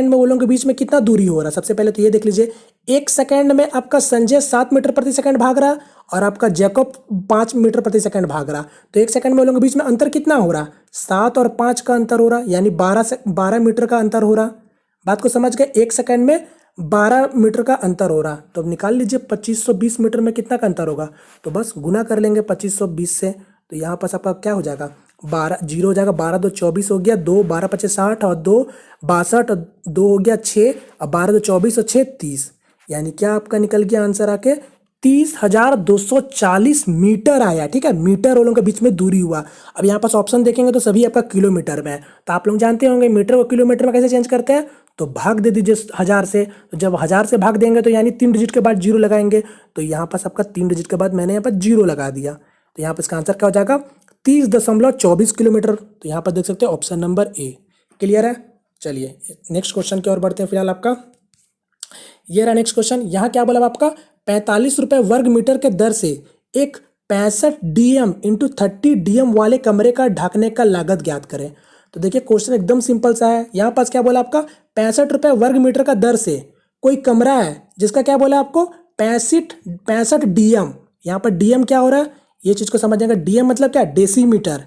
वो लोगों के बीच में कितना दूरी हो रहा है। सबसे पहले तो ये देख लीजिए, एक सेकंड में आपका संजय 7 मीटर प्रति सेकंड भाग रहा और आपका जैकब 5 मीटर प्रति सेकंड भाग रहा। तो एक सेकंड में वो लोगों के बीच में अंतर कितना हो रहा, 7 और 5 का अंतर हो रहा, यानी 12 मीटर का अंतर हो रहा। बात को समझ गए, एक सेकंड में 12 मीटर का अंतर हो रहा। तो अब निकाल लीजिए 2520 मीटर में कितना का अंतर होगा, तो बस गुना कर लेंगे 2520 से। तो यहाँ पास आपका क्या हो जाएगा, 12 जीरो हो जाएगा, 12 2 24 हो गया, 2 12 25 60 और 2 62 और 2 हो गया 6 और 12 2 24 और 6 30, यानी क्या आपका निकल गया आंसर आके 30,240 मीटर आया। ठीक है, मीटर वालों के बीच में दूरी हुआ। अब यहाँ पास ऑप्शन देखेंगे तो सभी आपका किलोमीटर में है। तो आप लोग जानते होंगे मीटर को किलोमीटर में कैसे चेंज करते हैं, तो भाग दे दीजिए 1000 से। तो जब 1000 से भाग देंगे तो यानी 3 डिजिट के बाद जीरो लगाएंगे। तो यहाँ पास आपका 3 डिजिट के बाद मैंने यहाँ पर जीरो लगा दिया। तो यहाँ पर इसका आंसर क्या हो जाएगा, 30.24 किलोमीटर। तो यहाँ पर देख सकते हैं ऑप्शन नंबर ए। क्लियर है। चलिए नेक्स्ट क्वेश्चन की ओर बढ़ते हैं। फिलहाल आपका ये रहा नेक्स्ट क्वेश्चन। यहाँ क्या बोला आपका, 45 रुपये वर्ग मीटर के दर से एक 65 DM इंटू 30 DM वाले कमरे का ढकने का लागत ज्ञात करें। तो देखिए क्वेश्चन एकदम सिंपल सा है। यहाँ पास क्या बोला आपका, 65 रुपये वर्ग मीटर का दर से कोई कमरा है जिसका क्या बोला आपको 65 DM। यहाँ पर DM क्या हो रहा है, ये चीज़ को समझ जाएगा। DM मतलब क्या, डेसीमीटर।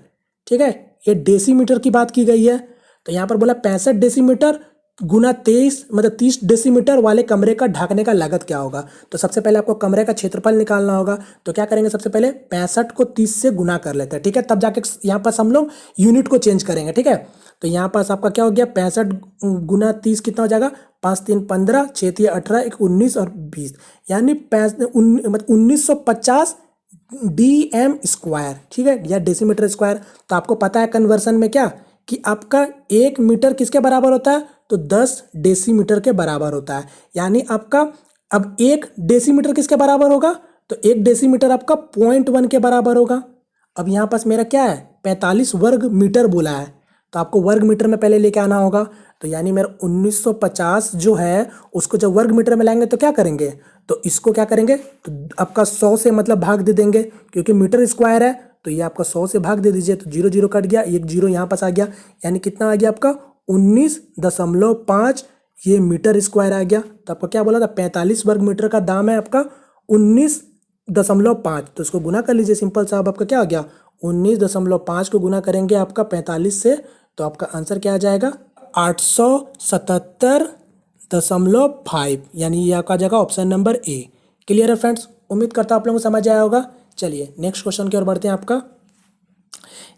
ठीक है, ये डेसीमीटर की बात की गई है। तो यहाँ पर बोला 65 डेसीमीटर गुना 23 मतलब 30 डेसीमीटर वाले कमरे का ढकने का लागत क्या होगा। तो सबसे पहले आपको कमरे का क्षेत्रफल निकालना होगा। तो क्या करेंगे, सबसे पहले 65 को 30 से गुना कर लेते हैं। ठीक है, तब जाके यहाँ पास हम लोग यूनिट को चेंज करेंगे। ठीक है, तो यहाँ पास आपका क्या हो गया, 65 गुना 30 कितना हो जाएगा, 5 3 15, 6 3 18, 1 19 और 20, यानी 1950 DM स्क्वायर। ठीक है, या डेसीमीटर स्क्वायर। तो आपको पता है कन्वर्सन में क्या कि आपका 1 मीटर किसके बराबर होता है, तो 10 डेसीमीटर के बराबर होता है। यानी आपका अब 1 डेसीमीटर किसके बराबर होगा, तो 1 डेसीमीटर आपका 0.1 के बराबर होगा। अब यहाँ पास मेरा क्या है, 45 वर्ग मीटर बोला है, तो आपको वर्ग मीटर में पहले लेके आना होगा। तो यानी मेरा 1950 जो है उसको जब वर्ग मीटर में लाएंगे तो क्या करेंगे, तो इसको क्या करेंगे, तो आपका 100 से मतलब भाग दे देंगे, क्योंकि मीटर स्क्वायर है। तो ये आपका 100 से भाग दे दीजिए, तो 0 0 कट गया, 1 0 यहाँ पास आ गया, यानी कितना आ गया आपका 19.5 ये मीटर स्क्वायर आ गया। तो आपको क्या बोला था, 45 वर्ग मीटर का दाम है आपका 19.5। तो इसको गुना कर लीजिए सिंपल सा। अब आपका क्या आ गया, 19.5 को गुना करेंगे आपका 45 से, तो आपका आंसर क्या आ जाएगा 877.5, यानी ये आपका आ जाएगा ऑप्शन नंबर ए। क्लियर है फ्रेंड्स, उम्मीद करता हूँ आप लोगों को समझ आया होगा। चलिए नेक्स्ट क्वेश्चन की ओर बढ़ते हैं। आपका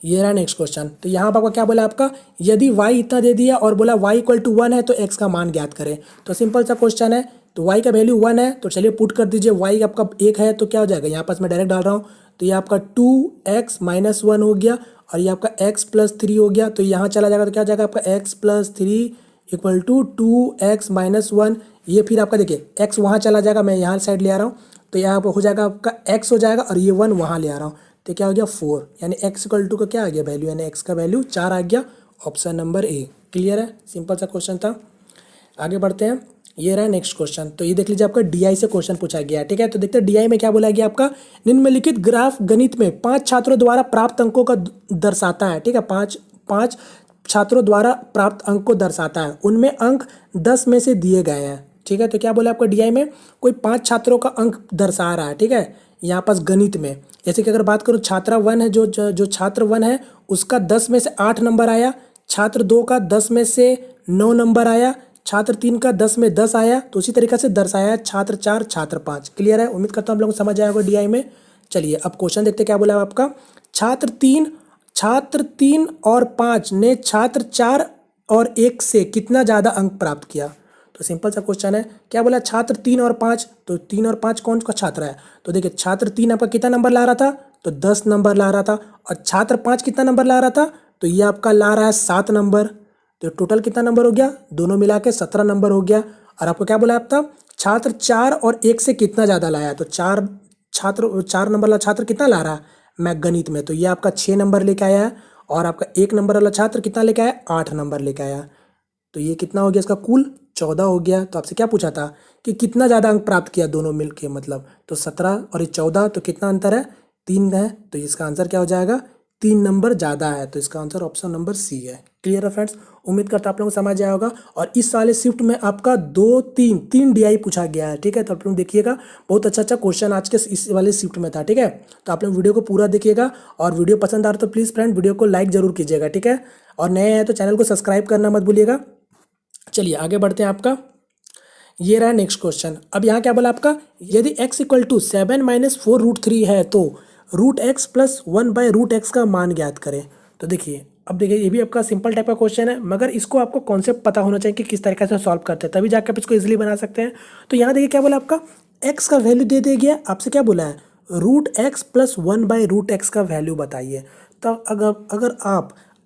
ये रहा नेक्स्ट क्वेश्चन। तो यहाँ पर आपका क्या बोला, आपका यदि y इतना दे दिया और बोला y इक्वल टू 1 है तो x का मान ज्ञात करें। तो सिंपल सा क्वेश्चन है। तो y का वैल्यू 1 है, तो चलिए पुट कर दीजिए, y आपका 1 है तो क्या हो जाएगा, यहाँ पास मैं डायरेक्ट डाल रहा हूँ। तो ये आपका 2x - 1 हो गया और ये आपका x + 3 हो गया। तो यहाँ चला जाएगा तो क्या हो जाएगा आपका x + 3 इक्वल टू 2x - 1। ये फिर आपका देखिए x वहाँ चला जाएगा, मैं यहाँ साइड ले आ रहा हूँ, तो यहाँ पर हो जाएगा आपका x हो जाएगा और ये 1 वहाँ ले आ रहा हूँ, तो क्या हो गया 4, यानी x इक्वल टू का क्या आ गया वैल्यू, यानी x का वैल्यू 4 आ गया, ऑप्शन नंबर ए। क्लियर है, सिंपल सा क्वेश्चन था। आगे बढ़ते हैं। ये रहा नेक्स्ट क्वेश्चन। तो ये देख लीजिए आपका DI से क्वेश्चन पूछा गया है। ठीक है, तो देखते हैं DI में क्या बोला गया आपका, निम्नलिखित ग्राफ गणित में 5 छात्रों द्वारा प्राप्त अंकों का दर्शाता है। ठीक है, पाँच छात्रों द्वारा प्राप्त अंक को दर्शाता है, उनमें अंक 10 में से दिए गए हैं। ठीक है, तो क्या बोला आपका DI में कोई 5 छात्रों का अंक दर्शा रहा है। ठीक है, यहाँ पास गणित में जैसे कि अगर बात करूँ छात्रा 1 है, जो छात्र 1 है उसका 10 में से 8 नंबर आया, छात्र 2 का 10 में से 9 नंबर आया, छात्र 3 का 10 में 10 आया। तो उसी तरीके से दर्शाया छात्र 4 छात्र 5। क्लियर है, उम्मीद करता हूँ हम लोग को समझ आएगा DI में। चलिए अब क्वेश्चन देखते क्या बोला है आपका। छात्र तीन और पाँच ने छात्र चार और एक से कितना ज़्यादा अंक प्राप्त किया। तो सिंपल सा क्वेश्चन है, क्या बोला छात्र तीन और पाँच, तो तीन और पाँच कौन का छात्र है। तो देखिए छात्र तीन आपका कितना नंबर ला रहा था, तो 10 नंबर ला रहा था, और छात्र पाँच कितना नंबर ला रहा था, तो ये आपका ला रहा है 7 नंबर। तो टोटल कितना नंबर हो गया, दोनों मिला के 17 नंबर हो गया। और आपको क्या बोला आपका, छात्र चार और एक से कितना ज़्यादा लाया, तो चार नंबर वाला छात्र कितना ला रहा है मैं गणित में, तो ये आपका 6 नंबर लेके आया है। और आपका एक नंबर वाला छात्र कितना लेके आया, 8 नंबर लेके आया। तो ये कितना हो गया, इसका कुल 14 हो गया। तो आपसे क्या पूछा था कि कितना ज़्यादा अंक प्राप्त किया दोनों मिल के, मतलब तो 17 और ये 14, तो कितना अंतर है, 3 है। तो इसका आंसर क्या हो जाएगा, 3 नंबर ज़्यादा है। तो इसका आंसर ऑप्शन नंबर सी है। क्लियर है फ्रेंड्स, उम्मीद करता आप लोगों को समझ आया होगा। और इस वाले शिफ्ट में आपका तीन डीआई पूछा गया है, ठीक है। तो आप लोग देखिएगा, बहुत अच्छा क्वेश्चन आज के इस वाले शिफ्ट में था, ठीक है। तो आप लोग वीडियो को पूरा देखिएगा, और वीडियो पसंद आ रहा तो प्लीज़ फ्रेंड वीडियो को लाइक जरूर कीजिएगा, ठीक है। और नए हैं तो चैनल को सब्सक्राइब करना मत भूलिएगा। चलिए आगे बढ़ते हैं। आपका ये रहा नेक्स्ट क्वेश्चन। अब यहाँ क्या बोला आपका, यदि x इक्वल टू 7 माइनस 4√3 है तो √x प्लस 1/√x का मान ज्ञात करें। तो देखिए अब देखिए, ये भी आपका सिंपल टाइप का क्वेश्चन है, मगर इसको आपको कॉन्सेप्ट पता होना चाहिए कि किस तरीके से सॉल्व करते हैं, तभी जाकर आप इसको इजीली बना सकते हैं। तो यहाँ देखिए क्या बोला आपका, x का वैल्यू दे दिया, आपसे क्या बोला है √x प्लस 1/√x का वैल्यू बताइए। तो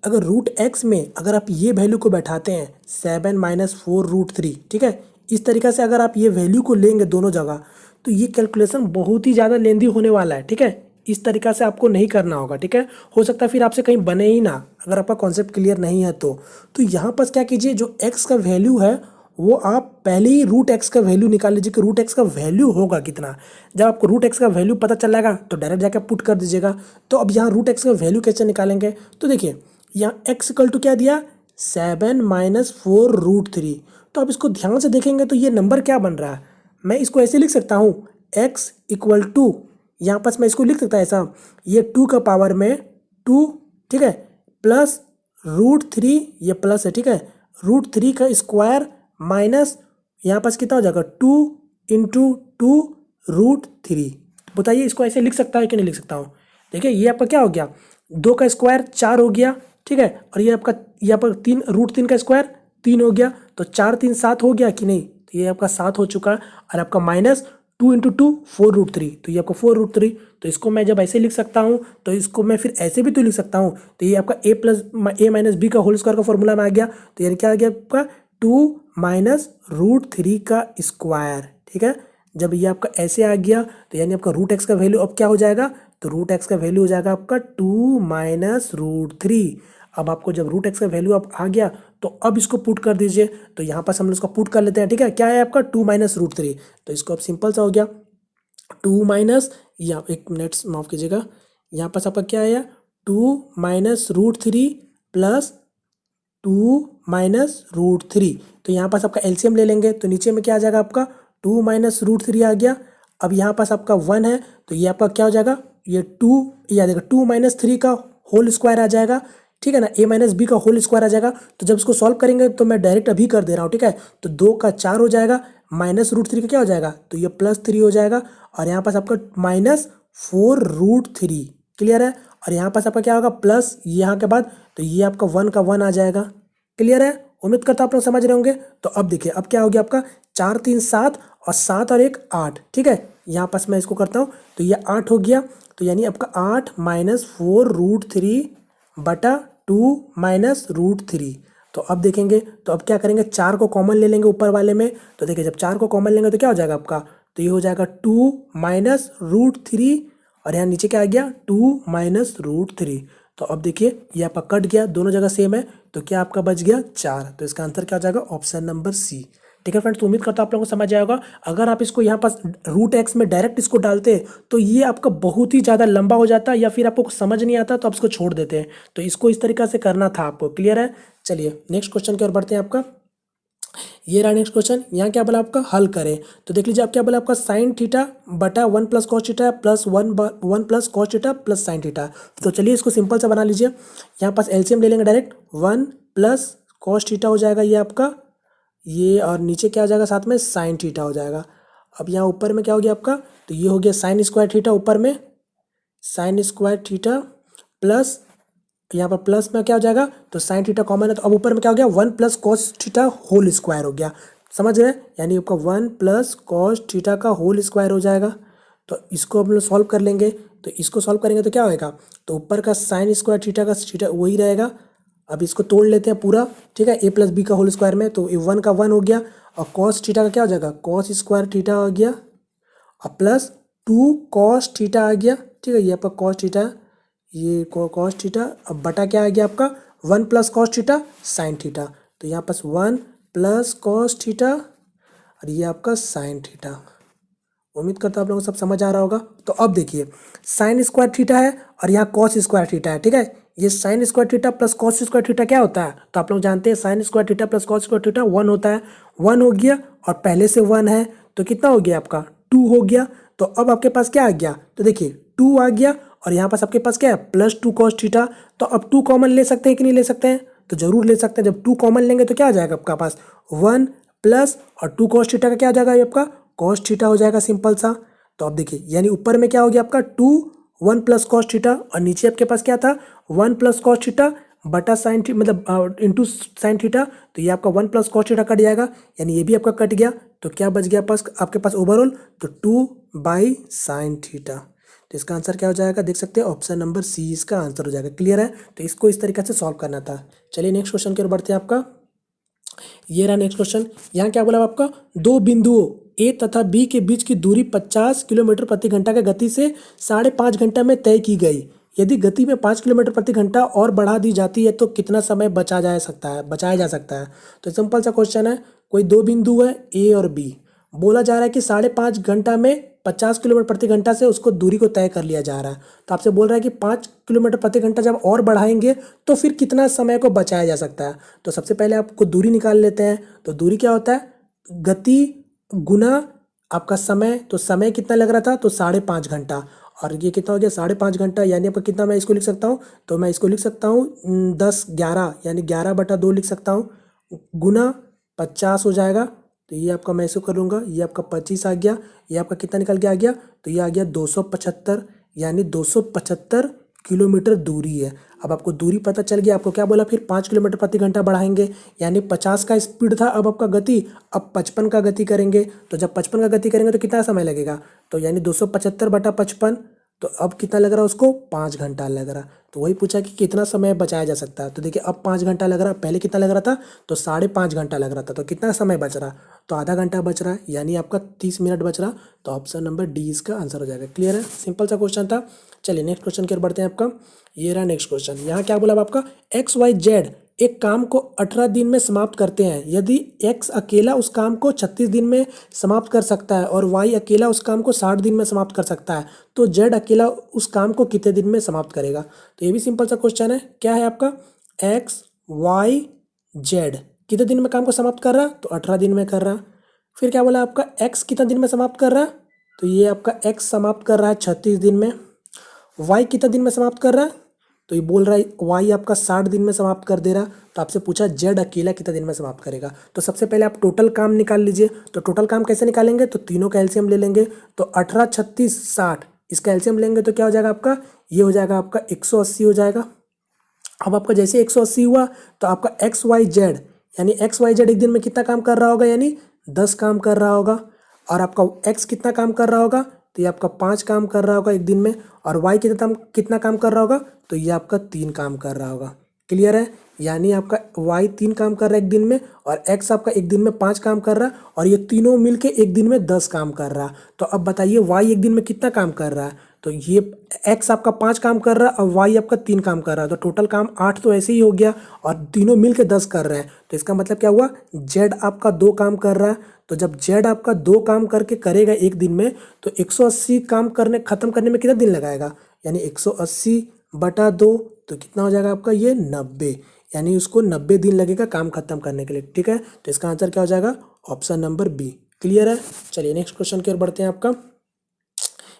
अगर √x में अगर आप ये वैल्यू को बैठाते हैं 7 माइनस 4√3, ठीक है, इस तरीक़े से अगर आप ये वैल्यू को लेंगे दोनों जगह, तो ये कैलकुलेशन बहुत ही ज़्यादा लेंदी होने वाला है, ठीक है। इस तरीक़ा से आपको नहीं करना होगा, ठीक है। हो सकता है फिर आपसे कहीं बने ही ना, अगर आपका कॉन्सेप्ट क्लियर नहीं है तो यहाँ पर क्या कीजिए, जो x का वैल्यू है वो आप पहले ही √x का वैल्यू निकाल लीजिए कि √x का वैल्यू होगा कितना। जब आपको √x का वैल्यू पता चल जाएगा तो डायरेक्ट जाकर पुट कर दीजिएगा। तो अब यहाँ √x का वैल्यू कैसे निकालेंगे, तो देखिए यहाँ x इक्वल टू क्या दिया, 7 माइनस 4√3। तो आप इसको ध्यान से देखेंगे तो ये नंबर क्या बन रहा है, मैं इसको ऐसे लिख सकता हूँ x इक्वल टू, यहाँ पास मैं इसको लिख सकता है ऐसा, ये 2 का पावर में 2, ठीक है, प्लस √3, ये प्लस है, ठीक है, √3 का स्क्वायर माइनस यहाँ पास कितना हो जाएगा 2 इंटू 2√3। बताइए इसको ऐसे लिख सकता है कि नहीं लिख सकता हूँ। देखिए ये आपका क्या हो गया, 2 का स्क्वायर 4 हो गया, ठीक है, और ये आपका यहाँ पर √3 का स्क्वायर 3 हो गया, तो 4 3 7 हो गया कि नहीं, तो ये आपका 7 हो चुका है। और आपका माइनस 2 इंटू 2 4√3, तो ये आपका 4√3। तो इसको मैं जब ऐसे लिख सकता हूँ तो इसको मैं फिर ऐसे भी तो लिख सकता हूँ। तो ये आपका a माइनस बी का होल स्क्वायर का फॉर्मूला में आ गया। तो यानी क्या आ गया आपका 2 माइनस √3 का स्क्वायर, ठीक है। जब ये आपका ऐसे आ गया तो यानी आपका √x का वैल्यू अब क्या हो जाएगा, तो √x का वैल्यू हो जाएगा आपका 2 माइनस √3। अब आपको जब √x का वैल्यू अब आ गया तो अब इसको पुट कर दीजिए। तो यहाँ पर हम लोग इसको पुट कर लेते हैं, ठीक है। क्या है आपका 2 माइनस √3, तो इसको अब सिंपल सा हो गया 2 माइनस, या एक मिनट माफ कीजिएगा, यहाँ पर आपका क्या आया 2 माइनस √3 प्लस 2 माइनस √3। तो यहाँ पास आपका एलसीएम ले लेंगे तो नीचे में क्या आ जाएगा आपका 2 माइनस √3 आ गया। अब यहाँ पास आपका 1 है तो ये आपका क्या हो जाएगा, ये 2 या देखो 2 माइनस 3 का होल स्क्वायर आ जाएगा, ठीक है ना, a माइनस बी का होल स्क्वायर आ जाएगा। तो जब इसको सॉल्व करेंगे तो मैं डायरेक्ट अभी कर दे रहा हूँ, ठीक है। तो 2 का 4 हो जाएगा, माइनस √3 का क्या हो जाएगा, तो ये +3 हो जाएगा, और यहाँ पास आपका माइनस 4√3। क्लियर है। और यहाँ पास आपका क्या होगा प्लस यहाँ के बाद, तो ये आपका 1 का 1 आ जाएगा। क्लियर है, उम्मीद करता आप लोग समझ रहे होंगे। तो अब देखिए अब क्या हो गया आपका 4 3 7 और 7 और 1 8, ठीक है। यहाँ पास मैं इसको करता हूँ तो ये 8 हो गया। तो यानी आपका 8 माइनस 4√3 बटा 2 माइनस √3। तो अब देखेंगे तो अब क्या करेंगे, 4 को कॉमन ले लेंगे ऊपर वाले में। तो देखिए जब 4 को कॉमन लेंगे तो क्या हो जाएगा आपका, तो ये हो जाएगा 2 माइनस √3, और यहाँ नीचे क्या आ गया 2 माइनस √3। तो अब देखिए ये आपका कट गया, दोनों जगह सेम है, तो क्या आपका बच गया 4। तो इसका आंसर क्या हो जाएगा, ऑप्शन नंबर सी। ठीक है फ्रेंड्स, तो उम्मीद करता हूँ आप लोगों को समझ आएगा। अगर आप इसको यहाँ पास √x में डायरेक्ट इसको डालते तो ये आपका बहुत ही ज़्यादा लंबा हो जाता, या फिर आपको समझ नहीं आता तो आप इसको छोड़ देते हैं। तो इसको इस तरीके से करना था आपको। क्लियर है। चलिए नेक्स्ट क्वेश्चन की ओर बढ़ते हैं। आपका ये रहा नेक्स्ट क्वेश्चन। यहाँ क्या बोला आपका हल करें, तो देख लीजिए आप क्या बोला आपका साइन थीटा बटा 1 plus cos theta plus 1 plus cos theta plus sine theta. तो चलिए इसको सिंपल सा बना लीजिए। यहाँ पास एलसीएम ले लेंगे डायरेक्ट, 1 प्लस कॉस थीटा हो जाएगा ये आपका, ये और नीचे क्या हो जाएगा साथ में साइन थीटा हो जाएगा। अब यहाँ ऊपर में क्या हो गया आपका, तो ये हो गया साइन स्क्वायर थीटा ऊपर में, साइन स्क्वायर थीटा प्लस, यहाँ पर प्लस में क्या हो जाएगा, तो साइन थीटा कॉमन है तो अब ऊपर में क्या हो गया, 1 plus cos theta whole square हो गया। समझ रहे हैं, यानी आपका 1 प्लस कॉस थीटा का होल स्क्वायर हो जाएगा। तो इसको हम लोग सॉल्व कर लेंगे, तो इसको सॉल्व करेंगे तो क्या होएगा, तो ऊपर का साइन स्क्वायर थीटा का थीटा वही रहेगा। अब इसको तोड़ लेते हैं पूरा, ठीक है, ए प्लस बी का होल स्क्वायर में, तो 1 का 1 हो गया और कॉस थीटा का क्या हो जाएगा, कॉस स्क्वायर थीटा हो गया और प्लस 2 कॉस थीटा आ गया। ठीक है, ये आपका कॉस थीटा, ये कॉस थीटा, अब बटा क्या आ गया आपका 1 plus cos theta sine theta, तो यहाँ पास 1 प्लस कॉस थीटा और ये आपका साइन थीटा। उम्मीद करता हूँ आप लोगों को सब समझ आ रहा होगा। तो अब देखिए साइन स्क्वायर थीटा है और यहाँ कॉस स्क्वायर थीटा है। ठीक है, ये sine square theta plus cos square theta क्या होता है, तो आप लोग जानते हैं sine square theta plus cos square theta 1 होता है। 1 हो गया और पहले से 1 है तो कितना हो गया आपका 2 हो गया। तो अब आपके पास क्या आ गया, तो देखिए 2 आ गया और यहाँ पास आपके पास क्या है प्लस 2 कॉस थीटा। तो अब 2 कॉमन ले सकते हैं कि नहीं ले सकते हैं, तो जरूर ले सकते हैं। जब 2 कॉमन लेंगे तो क्या आ जाएगा आपका पास 1 प्लस और 2 कॉस थीटा का क्या आ जाएगा, ये आपका कॉस थीटा हो जाएगा, सिंपल सा। तो अब देखिए यानी ऊपर में क्या हो गया आपका 2 1 प्लस कॉस थीटा और नीचे आपके पास क्या था 1 प्लस कॉस थीटा बटा साइन मतलब इंटू साइन थीटा। तो ये आपका 1 प्लस कॉस थीटा कट जाएगा, यानी ये भी आपका कट गया। तो क्या बच गया पास आपके पास ओवरऑल, तो 2/साइन थीटा। तो इसका आंसर क्या हो जाएगा, देख सकते हैं ऑप्शन नंबर सी इसका आंसर हो जाएगा। क्लियर है, तो इसको इस तरीके से सॉल्व करना था। चलिए नेक्स्ट क्वेश्चन की ओर बढ़ते हैं। आपका ये रहा नेक्स्ट क्वेश्चन। यहाँ क्या बोला आपका, दो बिंदुओं ए तथा बी के बीच की दूरी 50 किलोमीटर प्रति घंटा की गति से 5.5 घंटा में तय की गई। यदि गति में 5 किलोमीटर प्रति घंटा और बढ़ा दी जाती है तो कितना समय बचाया जा सकता है। तो सिंपल सा क्वेश्चन है, कोई दो बिंदु है ए और बी, बोला जा रहा है कि 5.5 घंटा में 50 किलोमीटर प्रति घंटा से उसको दूरी को तय कर लिया जा रहा है। तो आपसे बोल रहा है कि 5 किलोमीटर प्रति घंटा जब और बढ़ाएंगे तो फिर कितना समय को बचाया जा सकता है। तो सबसे पहले आपको दूरी निकाल लेते हैं। तो दूरी क्या होता है, गति गुना आपका समय। तो समय कितना लग रहा था, तो 5.5 घंटा, और ये कितना हो गया 5.5 घंटा, यानी आपका कितना, मैं इसको लिख सकता हूँ, तो मैं इसको लिख सकता हूँ 10/11 यानी 11/2 लिख सकता हूँ, गुना 50 हो जाएगा। तो ये आपका मैं इसको करूँगा, ये आपका 25 आ गया, ये आपका कितना निकल के आ गया, तो ये आ गया 275, यानी 275 किलोमीटर दूरी है। अब आपको दूरी पता चल गया, आपको क्या बोला फिर 5 किलोमीटर प्रति घंटा बढ़ाएंगे, यानी 50 का स्पीड था अब आपका गति, अब 55 का गति करेंगे। तो जब 55 का गति करेंगे तो कितना समय लगेगा, तो यानी 275/55, तो अब कितना लग रहा है उसको 5 घंटा लग रहा। तो वही पूछा कि कितना समय बचाया जा सकता है। तो देखिए अब 5 घंटा लग रहा, पहले कितना लग रहा था, तो 5.5 घंटा लग रहा था। तो कितना समय बच रहा, तो आधा घंटा बच रहा है, यानी आपका 30 मिनट बच रहा। तो ऑप्शन नंबर डी इसका आंसर हो जाएगा। क्लियर है, सिंपल सा क्वेश्चन था। चलिए नेक्स्ट क्वेश्चन की ओर बढ़ते हैं। आपका ये रहा नेक्स्ट क्वेश्चन। यहाँ क्या बोला आपका, XYZ एक काम को 18 दिन में समाप्त करते हैं। यदि X अकेला उस काम को 36 दिन में समाप्त कर सकता है और Y अकेला उस काम को 60 दिन में समाप्त कर सकता है, तो Z अकेला उस काम को कितने दिन में समाप्त करेगा। तो ये भी सिंपल सा क्वेश्चन है। क्या है आपका, XYZ कितने दिन में काम को समाप्त कर रहा, तो 18 दिन में कर रहा। फिर क्या बोला आपका, X कितना दिन में समाप्त कर रहा, तो ये आपका X समाप्त कर रहा है 36 दिन में। Y कितना दिन में समाप्त कर रहा है, तो ये बोल रहा है Y आपका 60 दिन में समाप्त कर दे रहा। तो आपसे पूछा Z अकेला कितना दिन में समाप्त करेगा। तो सबसे पहले आप टोटल काम निकाल लीजिए। तो टोटल काम कैसे निकालेंगे, तो तीनों का एलसीएम ले लेंगे। तो 18, 36, 60 इसका एलसीएम लेंगे तो क्या हो जाएगा आपका, ये हो जाएगा आपका 180 हो जाएगा। अब आपका जैसे 180 हुआ तो आपका XYZ यानी XYZ एक दिन में कितना काम कर रहा होगा, यानी 10 काम कर रहा होगा। और आपका X कितना काम कर रहा होगा, तो ये आपका 5 काम कर रहा होगा एक दिन में। और Y कितना काम कर रहा होगा, तो ये आपका 3 काम कर रहा होगा। क्लियर है, यानी आपका Y 3 काम कर रहा है एक दिन में और X आपका एक दिन में 5 काम कर रहा है और ये तीनों मिलके एक दिन में 10 काम कर रहा है। तो अब बताइए Y एक दिन में कितना काम कर रहा है, तो ये X आपका 5 काम कर रहा है और Y आपका 3 काम कर रहा है। तो टोटल काम 8 तो ऐसे ही हो गया और तीनों मिलके 10 कर रहे हैं। तो इसका मतलब क्या हुआ, Z आपका 2 काम कर रहा है। तो जब Z आपका 2 काम करके करेगा एक दिन में, तो 180 काम खत्म करने में कितना दिन लगाएगा, यानी 180/2, तो कितना हो जाएगा आपका ये 90, यानी उसको 90 दिन लगेगा काम खत्म करने के लिए। ठीक है, तो इसका आंसर क्या हो जाएगा, ऑप्शन नंबर बी। क्लियर है, चलिए नेक्स्ट क्वेश्चन की ओर बढ़ते हैं। आपका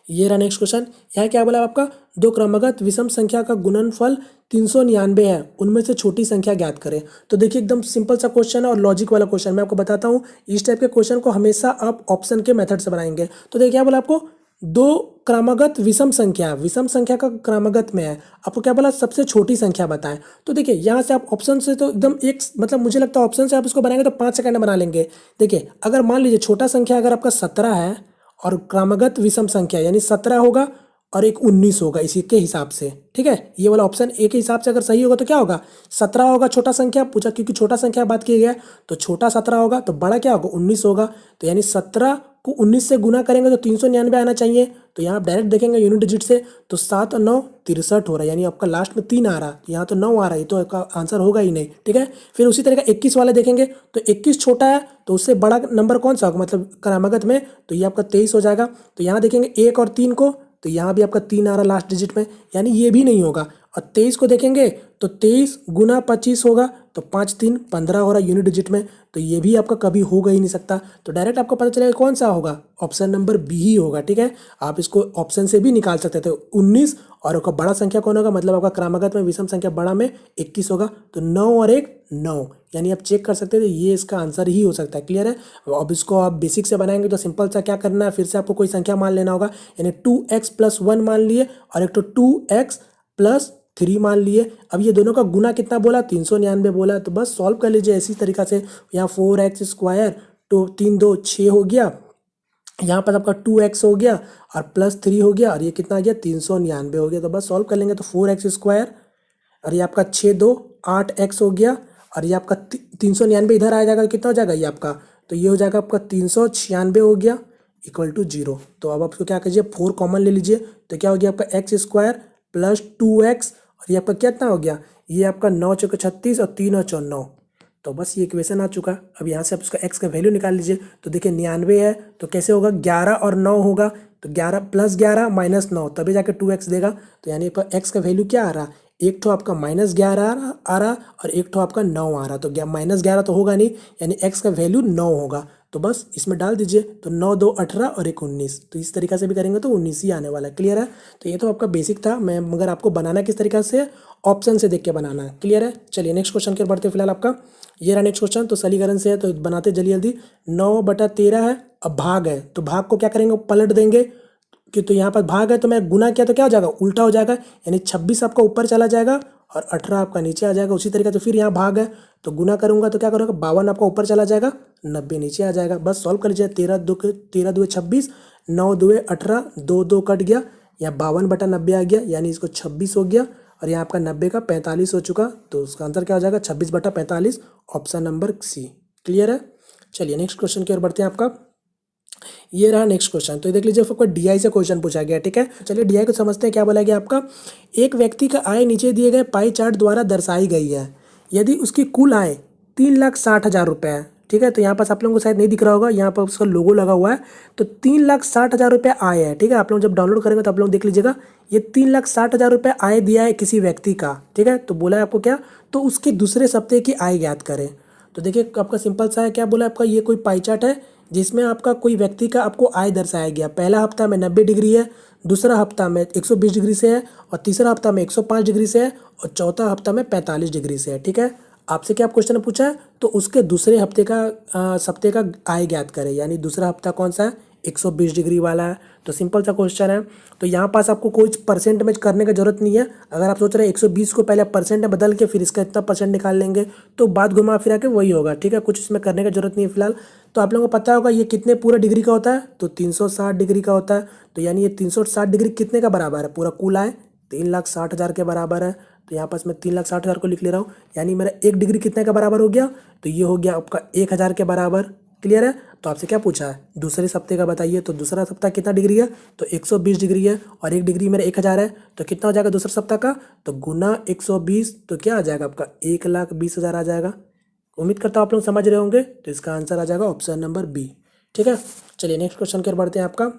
ये रहा नेक्स्ट क्वेश्चन। यहाँ क्या बोला आपका, दो क्रमागत विषम संख्या का गुणनफल 399 है, उनमें से छोटी संख्या ज्ञात करें। तो देखिए एकदम सिंपल सा क्वेश्चन है और लॉजिक वाला क्वेश्चन। मैं आपको बताता हूँ, इस टाइप के क्वेश्चन को हमेशा आप ऑप्शन के मेथड से बनाएंगे। तो देखिए क्या बोला आपको, दो क्रमागत विषम संख्या का क्रमागत में है, आपको क्या बोला सबसे छोटी संख्या बताएं। तो देखिए यहाँ से आप ऑप्शन से तो एकदम एक मतलब मुझे लगता है ऑप्शन से आप इसको बनाएंगे तो 5 सेकंड में बना लेंगे। देखिए अगर मान लीजिए छोटा संख्या अगर आपका 17 है और क्रमागत विषम संख्या यानी 17 होगा और एक 19 होगा इसी के हिसाब से, ठीक है। ये वाला ऑप्शन ए के हिसाब से अगर सही होगा तो क्या होगा 17 होगा छोटा संख्या पूछा, क्योंकि छोटा संख्या बात की गया है तो छोटा 17 होगा, तो बड़ा क्या होगा 19 होगा। तो यानी 17 को 19 से गुना करेंगे तो 399 आना चाहिए। तो यहाँ आप डायरेक्ट देखेंगे यूनिट डिजिट से तो 7 और 9 63 हो रहा है, यानी आपका लास्ट में 3 आ रहा है, यहाँ तो 9 आ रहा है, तो आपका आंसर होगा ही नहीं, ठीक है। फिर उसी तरह का 21 वाले देखेंगे तो 21 छोटा है तो उससे बड़ा नंबर कौन सा होगा मतलब क्रमागत में, तो ये आपका 23 हो जाएगा। तो यहाँ देखेंगे 1 और 3 को तो यहाँ भी आपका 3 आ रहा लास्ट डिजिट में, यानी ये भी नहीं होगा। और 23 को देखेंगे तो 23 गुना 25 होगा तो 5 3 15 हो रहा यूनिट डिजिट में, तो ये भी आपका कभी होगा ही नहीं सकता। तो डायरेक्ट आपको पता चलेगा कौन सा होगा, ऑप्शन नंबर बी ही होगा, ठीक है। आप इसको ऑप्शन से भी निकाल सकते थे 19 और आपका बड़ा संख्या कौन होगा मतलब आपका क्रमागत में विषम संख्या बड़ा में 21 होगा, तो 9 और 1 9, यानी आप चेक कर सकते थे ये इसका आंसर ही हो सकता है। क्लियर है। अब इसको आप बेसिक से बनाएंगे तो सिंपल सा क्या करना है, फिर से आपको कोई संख्या मान लेना होगा, यानी 2x + 1 मान लिए और एक तो 2x + 3 मान लिए। अब ये दोनों का गुना कितना बोला 399 बोला, तो बस सॉल्व कर लीजिए इसी तरीका से। यहाँ 4x² तो 3 2 6 हो गया, यहाँ पर आपका 2x हो गया और +3 हो गया और ये कितना आ गया 399 हो गया। तो बस सॉल्व कर लेंगे तो 4x² और ये आपका 6 2 8x हो गया और ये आपका 399 इधर आ जाएगा, कितना हो जाएगा ये आपका, तो ये हो जाएगा आपका 396 हो गया = 0। तो अब आपको क्या कीजिए 4 कॉमन ले लीजिए, तो क्या हो गया आपका x² + 2x और ये आपका कितना हो गया, ये आपका 9 × 36 और 3 और 4 9। तो बस ये इक्वेशन आ चुका। अब यहाँ से आप उसका x का वैल्यू निकाल लीजिए। तो देखिए 99 है तो कैसे होगा 11 और 9 होगा, तो 11 + 11 - 9 तभी जाके 2x देगा। तो यानी आपका x का वैल्यू क्या आ रहा, एक तो आपका -11 आ रहा और एक तो आपका 9 आ रहा, तो -11 तो होगा नहीं, यानी x का वैल्यू 9 होगा। तो बस इसमें डाल दीजिए, तो 9 2 18 और 1 19, तो इस तरीका से भी करेंगे तो 19 ही आने वाला है। क्लियर है। तो ये तो आपका बेसिक था, मैं मगर आपको बनाना किस तरीका से ऑप्शन से देख के बनाना है। क्लियर है। चलिए नेक्स्ट क्वेश्चन की ओर बढ़ते हैं। फिलहाल आपका ये रहा नेक्स्ट क्वेश्चन, तो सलीकरण से है तो बनाते जल्दी जल्दी। 9/13 है, अब भाग है तो भाग को क्या करेंगे पलट देंगे कि, तो यहाँ पर भाग है तो मैं गुना किया तो क्या हो जाएगा उल्टा हो जाएगा, यानी 26 आपका ऊपर चला जाएगा और 18 आपका नीचे आ जाएगा। उसी तरीके से फिर यहाँ भाग है तो गुना करूंगा तो क्या करूँगा 52 आपका ऊपर चला जाएगा, 90 नीचे आ जाएगा। बस सॉल्व कर लीजिए। 13 2 26, 9 2 18, 2 2 कट गया, यहाँ 52/90 आ गया, यानी इसको 26 हो गया और यहाँ आपका 90 का 45 हो चुका। तो उसका आंसर क्या हो जाएगा 26/45, ऑप्शन नंबर सी। क्लियर है। चलिए नेक्स्ट क्वेश्चन की ओर बढ़ते हैं। आपका ये रहा नेक्स्ट क्वेश्चन, तो देख लीजिए आपको डीआई से क्वेश्चन पूछा गया, ठीक है। चलिए डीआई को समझते हैं। क्या बोला गया आपका, एक व्यक्ति का आय नीचे दिए गए पाई चार्ट द्वारा दर्शाई गई है। यदि उसकी कुल आय 3,60,000 रुपये है, ठीक है। तो यहाँ पास आप लोगों को शायद नहीं दिख रहा होगा, यहाँ पर उसका लोगो लगा हुआ है, तो 3,60,000 रुपये आय है, ठीक है। आप लोग जब डाउनलोड करेंगे तो आप लोग देख लीजिएगा, ये 3,60,000 रुपये आय दिया है किसी व्यक्ति का, ठीक है। तो बोला है आपको क्या, तो उसके दूसरे सप्ताह की आय ज्ञात करें। तो देखिए आपका सिंपल सा है, क्या बोला आपका, ये कोई पाई चार्ट है जिसमें आपका कोई व्यक्ति का आपको आय दर्शाया गया। पहला हफ्ता में 90 डिग्री है, दूसरा हफ्ता में 120 डिग्री से है और तीसरा हफ्ता में 105 डिग्री से है और चौथा हफ्ता में 45 डिग्री से है, ठीक है। आपसे क्या क्वेश्चन पूछा है, तो उसके दूसरे हफ्ते का सप्ताह का आय ज्ञात करें, यानी दूसरा हफ्ता कौन सा है 120 डिग्री वाला है। तो सिंपल सा क्वेश्चन है। तो यहाँ पास आपको कोई परसेंट में करने की जरूरत नहीं है। अगर आप सोच रहे हैं 120 को पहले परसेंट में बदल के फिर इसका इतना परसेंट निकाल लेंगे तो बात घुमा फिरा के वही होगा, ठीक है। कुछ इसमें करने की जरूरत नहीं है फिलहाल। तो आप लोगों को पता होगा ये कितने पूरा डिग्री का होता है, तो 360 डिग्री का होता है। तो यानी ये 360 डिग्री कितने का बराबर है, पूरा कुल आय 3,60,000 के बराबर है। तो यहाँ पास मैं 3,60,000 को लिख ले रहा हूँ, यानी मेरा 1 डिग्री कितने का बराबर हो गया, तो ये हो गया आपका 1,000 के बराबर। क्लियर है। तो आपसे क्या पूछा है दूसरे सप्ताह का बताइए, तो दूसरा सप्ताह कितना डिग्री है, तो 120 डिग्री है और 1 डिग्री मेरा 1,000 है, तो कितना हो जाएगा दूसरा सप्ताह का, तो गुना 120, तो क्या आ जाएगा आपका 1,20,000 आ जाएगा। उम्मीद करता हूँ आप लोग समझ रहे होंगे। तो इसका आंसर आ जाएगा ऑप्शन नंबर बी, ठीक है। चलिए नेक्स्ट क्वेश्चन की ओर बढ़ते हैं। आपका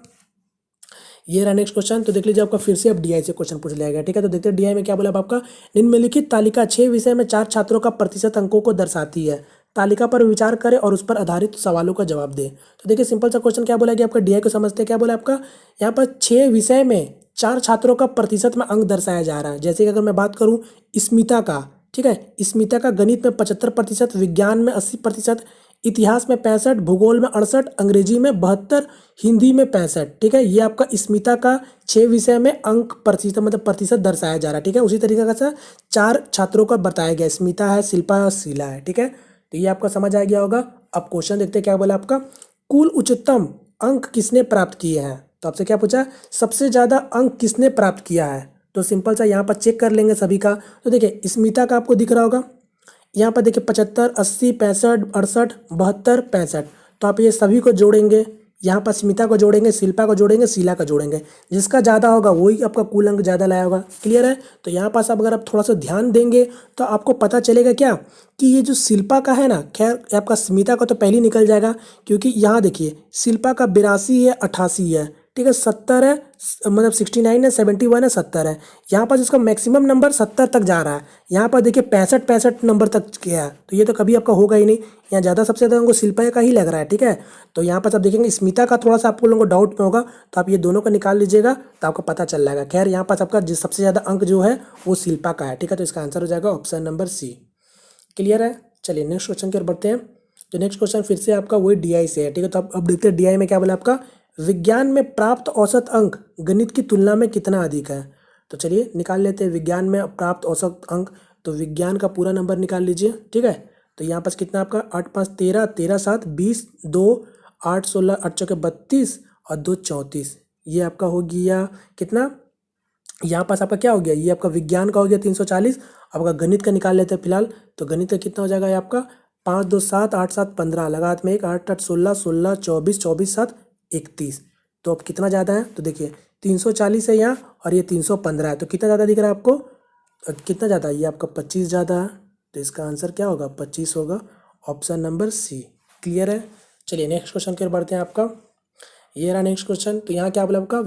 ये रहा नेक्स्ट क्वेश्चन, तो देख लीजिए आपका फिर से अब डीआई से क्वेश्चन पूछ लिया गया, ठीक है। तो देखते हैं डीआई में क्या बोला। अब आपका निम्नलिखित तालिका 6 विषय में 4 छात्रों का प्रतिशत अंकों को दर्शाती है। तालिका पर विचार करें और उस पर आधारित सवालों का जवाब दें। तो देखिए सिंपल सा क्वेश्चन क्या बोला गया आपका, डीआई को समझते हैं। क्या बोला आपका, यहाँ पर 6 विषय में 4 छात्रों का प्रतिशत में अंक दर्शाया जा रहा है। जैसे कि अगर मैं बात करूँ स्मिता का, ठीक है, स्मिता का गणित में 75%, विज्ञान में 80%, इतिहास में 65, भूगोल में 68, अंग्रेजी में 72, हिंदी में 65। ठीक है, ये आपका स्मिता का 6 विषय में अंक प्रतिशत मतलब प्रतिशत दर्शाया जा रहा है। ठीक है, उसी तरीके का सा 4 छात्रों का बताया गया, स्मिता है, शिल्पा है और शीला है। ठीक है, तो ये आपका समझ आ गया होगा। अब क्वेश्चन देखते हैं क्या बोला आपका, कुल उच्चतम अंक किसने प्राप्त किए हैं। तो आपसे क्या पूछा, सबसे ज्यादा अंक किसने प्राप्त किया है। तो सिंपल सा यहाँ पर चेक कर लेंगे सभी का। तो देखिए स्मिता का आपको दिख रहा होगा, यहाँ पर देखिए 75, 80, 65, 68, 72, 65। तो आप ये सभी को जोड़ेंगे, यहाँ पर स्मिता को जोड़ेंगे, शिल्पा को जोड़ेंगे, शीला को जोड़ेंगे, जिसका ज़्यादा होगा वही आपका कुल अंक ज़्यादा लाया होगा। क्लियर है। तो यहाँ पास अगर आप थोड़ा सा ध्यान देंगे तो आपको पता चलेगा क्या कि ये जो शिल्पा का है ना, खैर आपका स्मिता का तो पहले ही निकल जाएगा, क्योंकि यहाँ देखिए शिल्पा का 82 है, 88 है, ठीक है, 70 है, मतलब 69 है, 71 है, 70 है। यहाँ पर इसका मैक्सिमम नंबर 70 तक जा रहा है। यहाँ पर देखिए 65 नंबर तक गया है, तो ये तो कभी आपका होगा ही नहीं। यहाँ ज़्यादा सबसे ज़्यादा हमको शिल्पा का ही लग रहा है। ठीक है, तो यहाँ पर आप देखेंगे स्मिता का थोड़ा सा आपको लोगों को डाउट में होगा, तो आप ये दोनों का निकाल लीजिएगा तो आपको पता चल जाएगा। खैर यहाँ पर आपका जिस सबसे ज़्यादा अंक जो है वो शिल्पा का है। ठीक है, तो इसका आंसर हो जाएगा ऑप्शन नंबर सी। क्लियर है। चलिए नेक्स्ट क्वेश्चन की ओर बढ़ते हैं। तो नेक्स्ट क्वेश्चन फिर से आपका वही डीआई से है। ठीक है, तो अब देखते हैं डीआई में क्या बोला आपका, विज्ञान में प्राप्त औसत अंक गणित की तुलना में कितना अधिक है। तो चलिए निकाल लेते हैं विज्ञान में प्राप्त औसत अंक। तो विज्ञान का पूरा नंबर निकाल लीजिए। ठीक है, तो यहाँ पास कितना आपका 8 5 13, 13 7 20, 2 8 16, 8 चौके 32 और 2 34। ये आपका हो गया कितना, यहाँ पास आपका क्या हो गया, ये आपका विज्ञान का हो गया 340। आपका गणित का निकाल लेते हैं फिलहाल। तो गणित का कितना हो जाएगा ये आपका 5 2 7 8 7 15, लगा हाथ में 1 8 8 16 16 24 24 7 31। तो अब कितना ज़्यादा है, तो देखिए 340 है यहाँ और ये 315 है, तो कितना ज़्यादा दिख रहा है आपको, कितना ज़्यादा है, ये आपका 25 ज़्यादा है। तो इसका आंसर क्या होगा, 25 होगा, ऑप्शन नंबर सी। क्लियर है। चलिए नेक्स्ट क्वेश्चन की ओर बढ़ते हैं आपका। ये रहा नेक्स्ट क्वेश्चन। तो यहाँ क्या बोला आपका,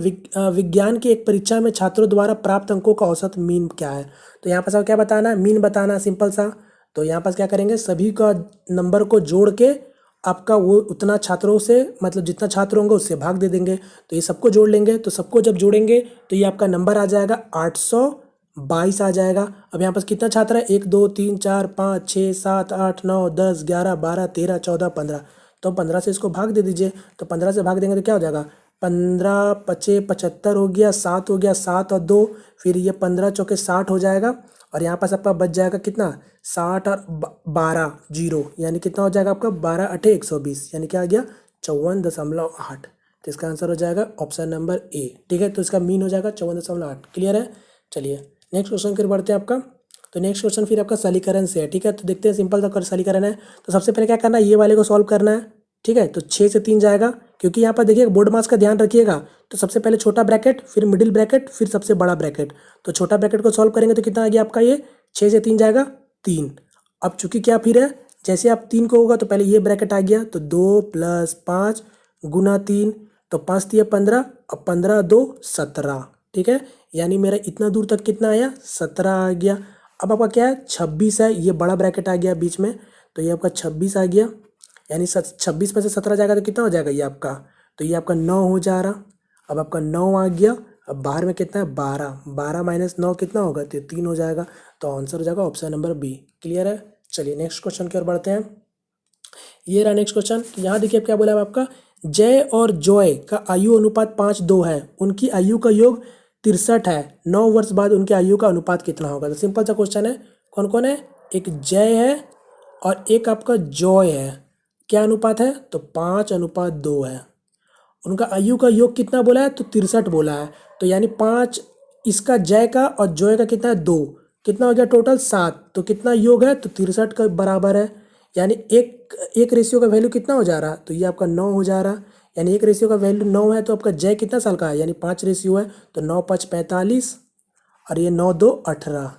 विज्ञान की एक परीक्षा में छात्रों द्वारा प्राप्त अंकों का औसत मीन क्या है। तो यहाँ पर क्या बताना है, मीन बताना, सिंपल सा। तो यहाँ पर क्या करेंगे, सभी का नंबर को जोड़ के आपका वो उतना छात्रों से मतलब जितना छात्र होंगे उससे भाग दे देंगे। तो ये सबको जोड़ लेंगे, तो सबको जब जोड़ेंगे तो ये आपका नंबर आ जाएगा 822 आ जाएगा। अब यहाँ पर कितना छात्र है, 1 2 3 4 5 6 7 8 9 10 11 12 13 14 15। तो 15 से इसको भाग दे दीजिए। तो 15 से भाग देंगे तो क्या हो जाएगा, 15 पचे 75 हो गया, 7 हो गया, 7 और 2 फिर ये 15 चौके 60 हो जाएगा। और यहाँ पास आपका बच जाएगा कितना, 60 और 12 जीरो, यानी कितना हो जाएगा आपका 12 8 120, यानी क्या आ गया 54.8। तो इसका आंसर हो जाएगा ऑप्शन नंबर ए। ठीक है, तो इसका मीन हो जाएगा 54.8। क्लियर है। चलिए नेक्स्ट क्वेश्चन फिर बढ़ते हैं आपका। तो नेक्स्ट क्वेश्चन फिर आपका सलीकरण से है। ठीक है, तो देखते हैं सिंपल सा सलीकरण है। तो सबसे पहले क्या करना है, ये वाले को सॉल्व करना है। ठीक है, तो 6 से 3 जाएगा, क्योंकि यहाँ पर देखिए बोर्ड मास का ध्यान रखिएगा। तो सबसे पहले छोटा ब्रैकेट, फिर मिडिल ब्रैकेट, फिर सबसे बड़ा ब्रैकेट। तो छोटा ब्रैकेट को सॉल्व करेंगे तो कितना आ गया आपका, ये 6 से 3 जाएगा 3। अब चूंकि क्या फिर है, जैसे आप 3 को होगा तो पहले ये ब्रैकेट आ गया, तो 2 + 5 गुना 3, तो 5 3 15, अब 15 2 17। ठीक है, यानी मेरा इतना दूर तक कितना आया, 17 आ गया। अब आपका क्या है 26 है, ये बड़ा ब्रैकेट आ गया बीच में, तो ये आपका 26 आ गया, यानी 26 में से 17 जाएगा तो कितना हो जाएगा ये आपका, तो ये आपका 9 हो जा रहा। अब आपका 9 आ गया। अब बाहर में कितना है 12, 12 - 9 कितना होगा, तो 3 हो जाएगा। तो आंसर हो जाएगा ऑप्शन नंबर बी। क्लियर है। चलिए नेक्स्ट क्वेश्चन की ओर बढ़ते हैं। ये रहा नेक्स्ट क्वेश्चन। तो यहाँ देखिए क्या बोला है आपका, जय और जॉय का आयु अनुपात 5:2 है, उनकी आयु का योग 63 है, 9 वर्ष बाद उनकी आयु का अनुपात कितना होगा। तो सिंपल सा क्वेश्चन है, कौन कौन है, एक जय है और एक आपका जॉय है। क्या अनुपात है, तो 5:2 है। उनका आयु का योग कितना बोला है, तो 63 बोला है। तो यानी 5 इसका जय का और जॉय का कितना है 2, कितना हो गया टोटल 7। तो कितना योग है, तो 63 का बराबर है। यानी एक रेशियो का वैल्यू कितना हो जा रहा, तो ये आपका 9 हो जा रहा। यानी एक रेशियो का वैल्यू 9 है, तो आपका जय कितना साल का है, यानी 5 रेशियो है, तो 9 5 45 और ये 9 2 18।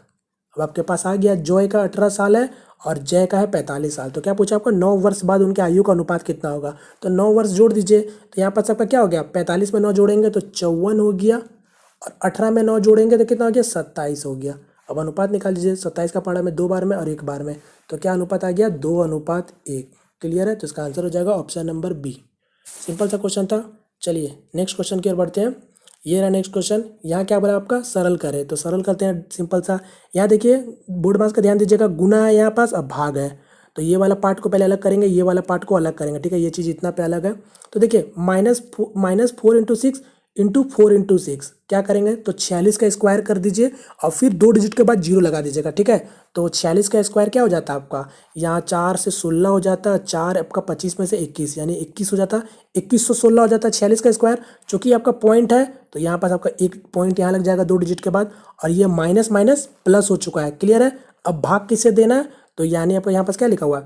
अब आपके पास आ गया जॉय का 18 साल है और जय का है 45 साल। तो क्या पूछा आपको, 9 वर्ष बाद उनके आयु का अनुपात कितना होगा। तो 9 वर्ष जोड़ दीजिए। तो यहाँ पर आपका क्या हो गया, 45 में 9 जोड़ेंगे तो 54 हो गया, और 18 में 9 जोड़ेंगे तो कितना हो गया 27 हो गया। अब अनुपात निकाल लीजिए, 27 का पढ़ा में 2 बार में और 1 बार में, तो क्या अनुपात आ गया 2:1। क्लियर है। तो इसका आंसर हो जाएगा ऑप्शन नंबर बी। सिंपल सा क्वेश्चन था। चलिए नेक्स्ट क्वेश्चन की ओर बढ़ते हैं। ये रहा नेक्स्ट क्वेश्चन। यहाँ क्या बोला आपका, सरल करें। तो सरल करते हैं सिंपल सा। यहाँ देखिए बोर्ड मास का ध्यान दीजिएगा, गुना है यहाँ पास और भाग है। तो ये वाला पार्ट को पहले अलग करेंगे, ये वाला पार्ट को अलग करेंगे, ठीक है। ये चीज़ इतना पे अलग है। तो देखिए -4 इंटू 6 इंटू 4 इंटू 6 क्या करेंगे, तो 46 का स्क्वायर कर दीजिए और फिर 2 डिजिट के बाद 0 लगा दीजिएगा, ठीक है। तो 46 का स्क्वायर क्या हो जाता है आपका, यहाँ 4 से 16 हो जाता है, 4 आपका 25 में से 21 यानी 21 हो जाता है, 2116 हो जाता है 46 का स्क्वायर। चूंकि आपका पॉइंट है तो यहाँ पास आपका एक पॉइंट यहाँ लग जाएगा 2 डिजिट के बाद, और ये माइनस माइनस प्लस हो चुका है, क्लियर है। अब भाग किससे देना है, तो यानी आपको यहाँ पास क्या लिखा हुआ है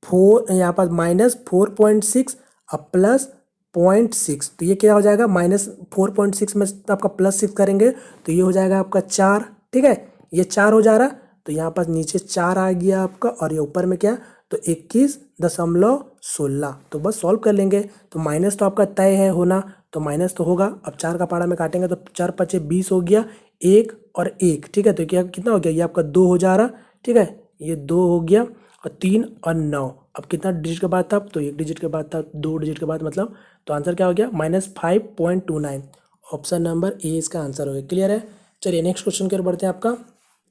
4, यहाँ पास -4.6 अब प्लस 0.6, तो ये क्या हो जाएगा -4.6 में आपका +6 करेंगे तो ये हो जाएगा आपका 4, ठीक है। ये 4 हो जा रहा, तो यहाँ पास नीचे 4 आ गया आपका, और ये ऊपर में क्या, तो 21.16। तो बस सॉल्व कर लेंगे। तो माइनस तो आपका तय है होना, तो माइनस तो होगा। अब 4 का पारा में काटेंगे तो 4 × 5 = 20 हो गया, 1 और 1, ठीक है। तो क्या कितना हो गया, ये आपका 2 हो जा रहा, ठीक है। ये 2 हो गया, और 3 और 9, अब कितना डिजिट के बाद था, तो 1 डिजिट के बाद था, 2 डिजिट के बाद मतलब, तो आंसर क्या हो गया -5.29। ऑप्शन नंबर ए इसका आंसर हो गया, क्लियर है। चलिए नेक्स्ट क्वेश्चन की ओर बढ़ते हैं आपका।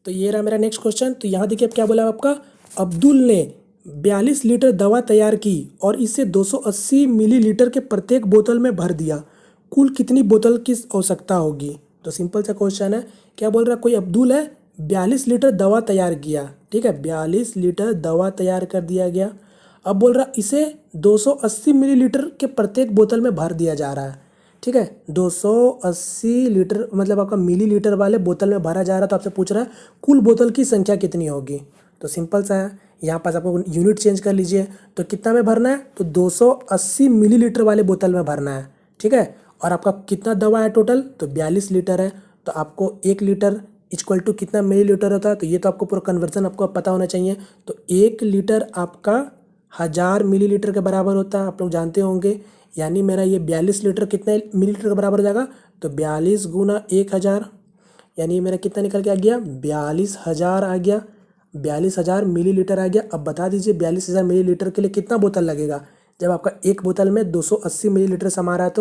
तो ये रहा मेरा नेक्स्ट क्वेश्चन। तो यहाँ देखिए क्या बोला आपका, अब्दुल ने 42 लीटर दवा तैयार की और इसे 280 मिलीलीटर के प्रत्येक बोतल में भर दिया, कुल कितनी बोतल की आवश्यकता होगी। तो सिंपल सा क्वेश्चन है, क्या बोल रहा है, कोई अब्दुल है 42 लीटर दवा तैयार किया, ठीक है, 42 लीटर दवा तैयार कर दिया गया। अब बोल रहा इसे 280 मिलीलीटर के प्रत्येक बोतल में भर दिया जा रहा है, ठीक है। 280 लीटर मतलब आपका मिलीलीटर वाले बोतल में भरा जा रहा है, तो आपसे पूछ रहा है कुल बोतल की संख्या कितनी होगी। तो सिंपल सा है, यहाँ पास आपको यूनिट चेंज कर लीजिए। तो कितना में भरना है, तो 280 मिलीलीटर वाले बोतल में भरना है, ठीक है। और आपका कितना दवा है टोटल, तो 42 लीटर है, तो आपको 1 लीटर इक्वल टू कितना मिलीलीटर होता है, तो ये तो आपको पूरा कन्वर्जन आपको पता होना चाहिए। तो 1 लीटर आपका 1000 मिलीलीटर के बराबर होता है, आप लोग जानते होंगे। यानी मेरा ये 42 लीटर कितने मिलीलीटर के बराबर हो जाएगा, तो 42 गुना 1000, यानी मेरा कितना निकल के आ गया 42,000 आ गया, 42,000 मिलीलीटर आ गया। अब बता दीजिए 42,000 मिलीलीटर के लिए कितना बोतल लगेगा, जब आपका एक बोतल में 280 मिलीलीटर समा रहा है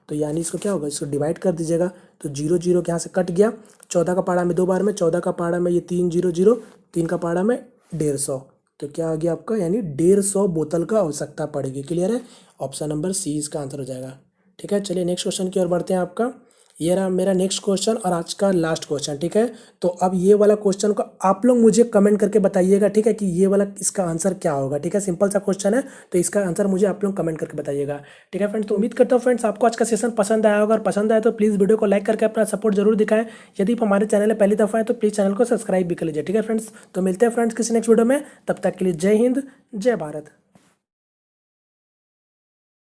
तो यानी इसको क्या होगा, इसको डिवाइड कर दीजिएगा। तो 0 0 के यहाँ से कट गया, 14 का पारा में 2 बार में, 14 का पारा में ये 3 0 0, 3 का पारा में 150, तो क्या आ गया आपका, यानी 150 बोतल का आवश्यकता पड़ेगी, क्लियर है। ऑप्शन नंबर सी इसका आंसर हो जाएगा, ठीक है। चलिए नेक्स्ट क्वेश्चन की ओर बढ़ते हैं आपका। ये रहा मेरा नेक्स्ट क्वेश्चन और आज का लास्ट क्वेश्चन, ठीक है। तो अब ये वाला क्वेश्चन को आप लोग मुझे कमेंट करके बताइएगा, ठीक है, कि ये वाला इसका आंसर क्या होगा, ठीक है। सिंपल सा क्वेश्चन है, तो इसका आंसर मुझे आप लोग कमेंट करके बताइएगा, ठीक है फ्रेंड्स। तो उम्मीद करता हूँ फ्रेंड्स आपको आज का सेशन पसंद आया होगा, और पसंद आया तो प्लीज़ वीडियो को लाइक करके अपना सपोर्ट जरूर दिखाएं। यदि आप हमारे चैनल में पहली दफ़ा है तो प्लीज़ चैनल को सब्सक्राइब भी कर लीजिए, ठीक है फ्रेंड्स। तो मिलते हैं फ्रेंड्स किसी नेक्स्ट वीडियो में, तब तक के लिए जय हिंद, जय भारत।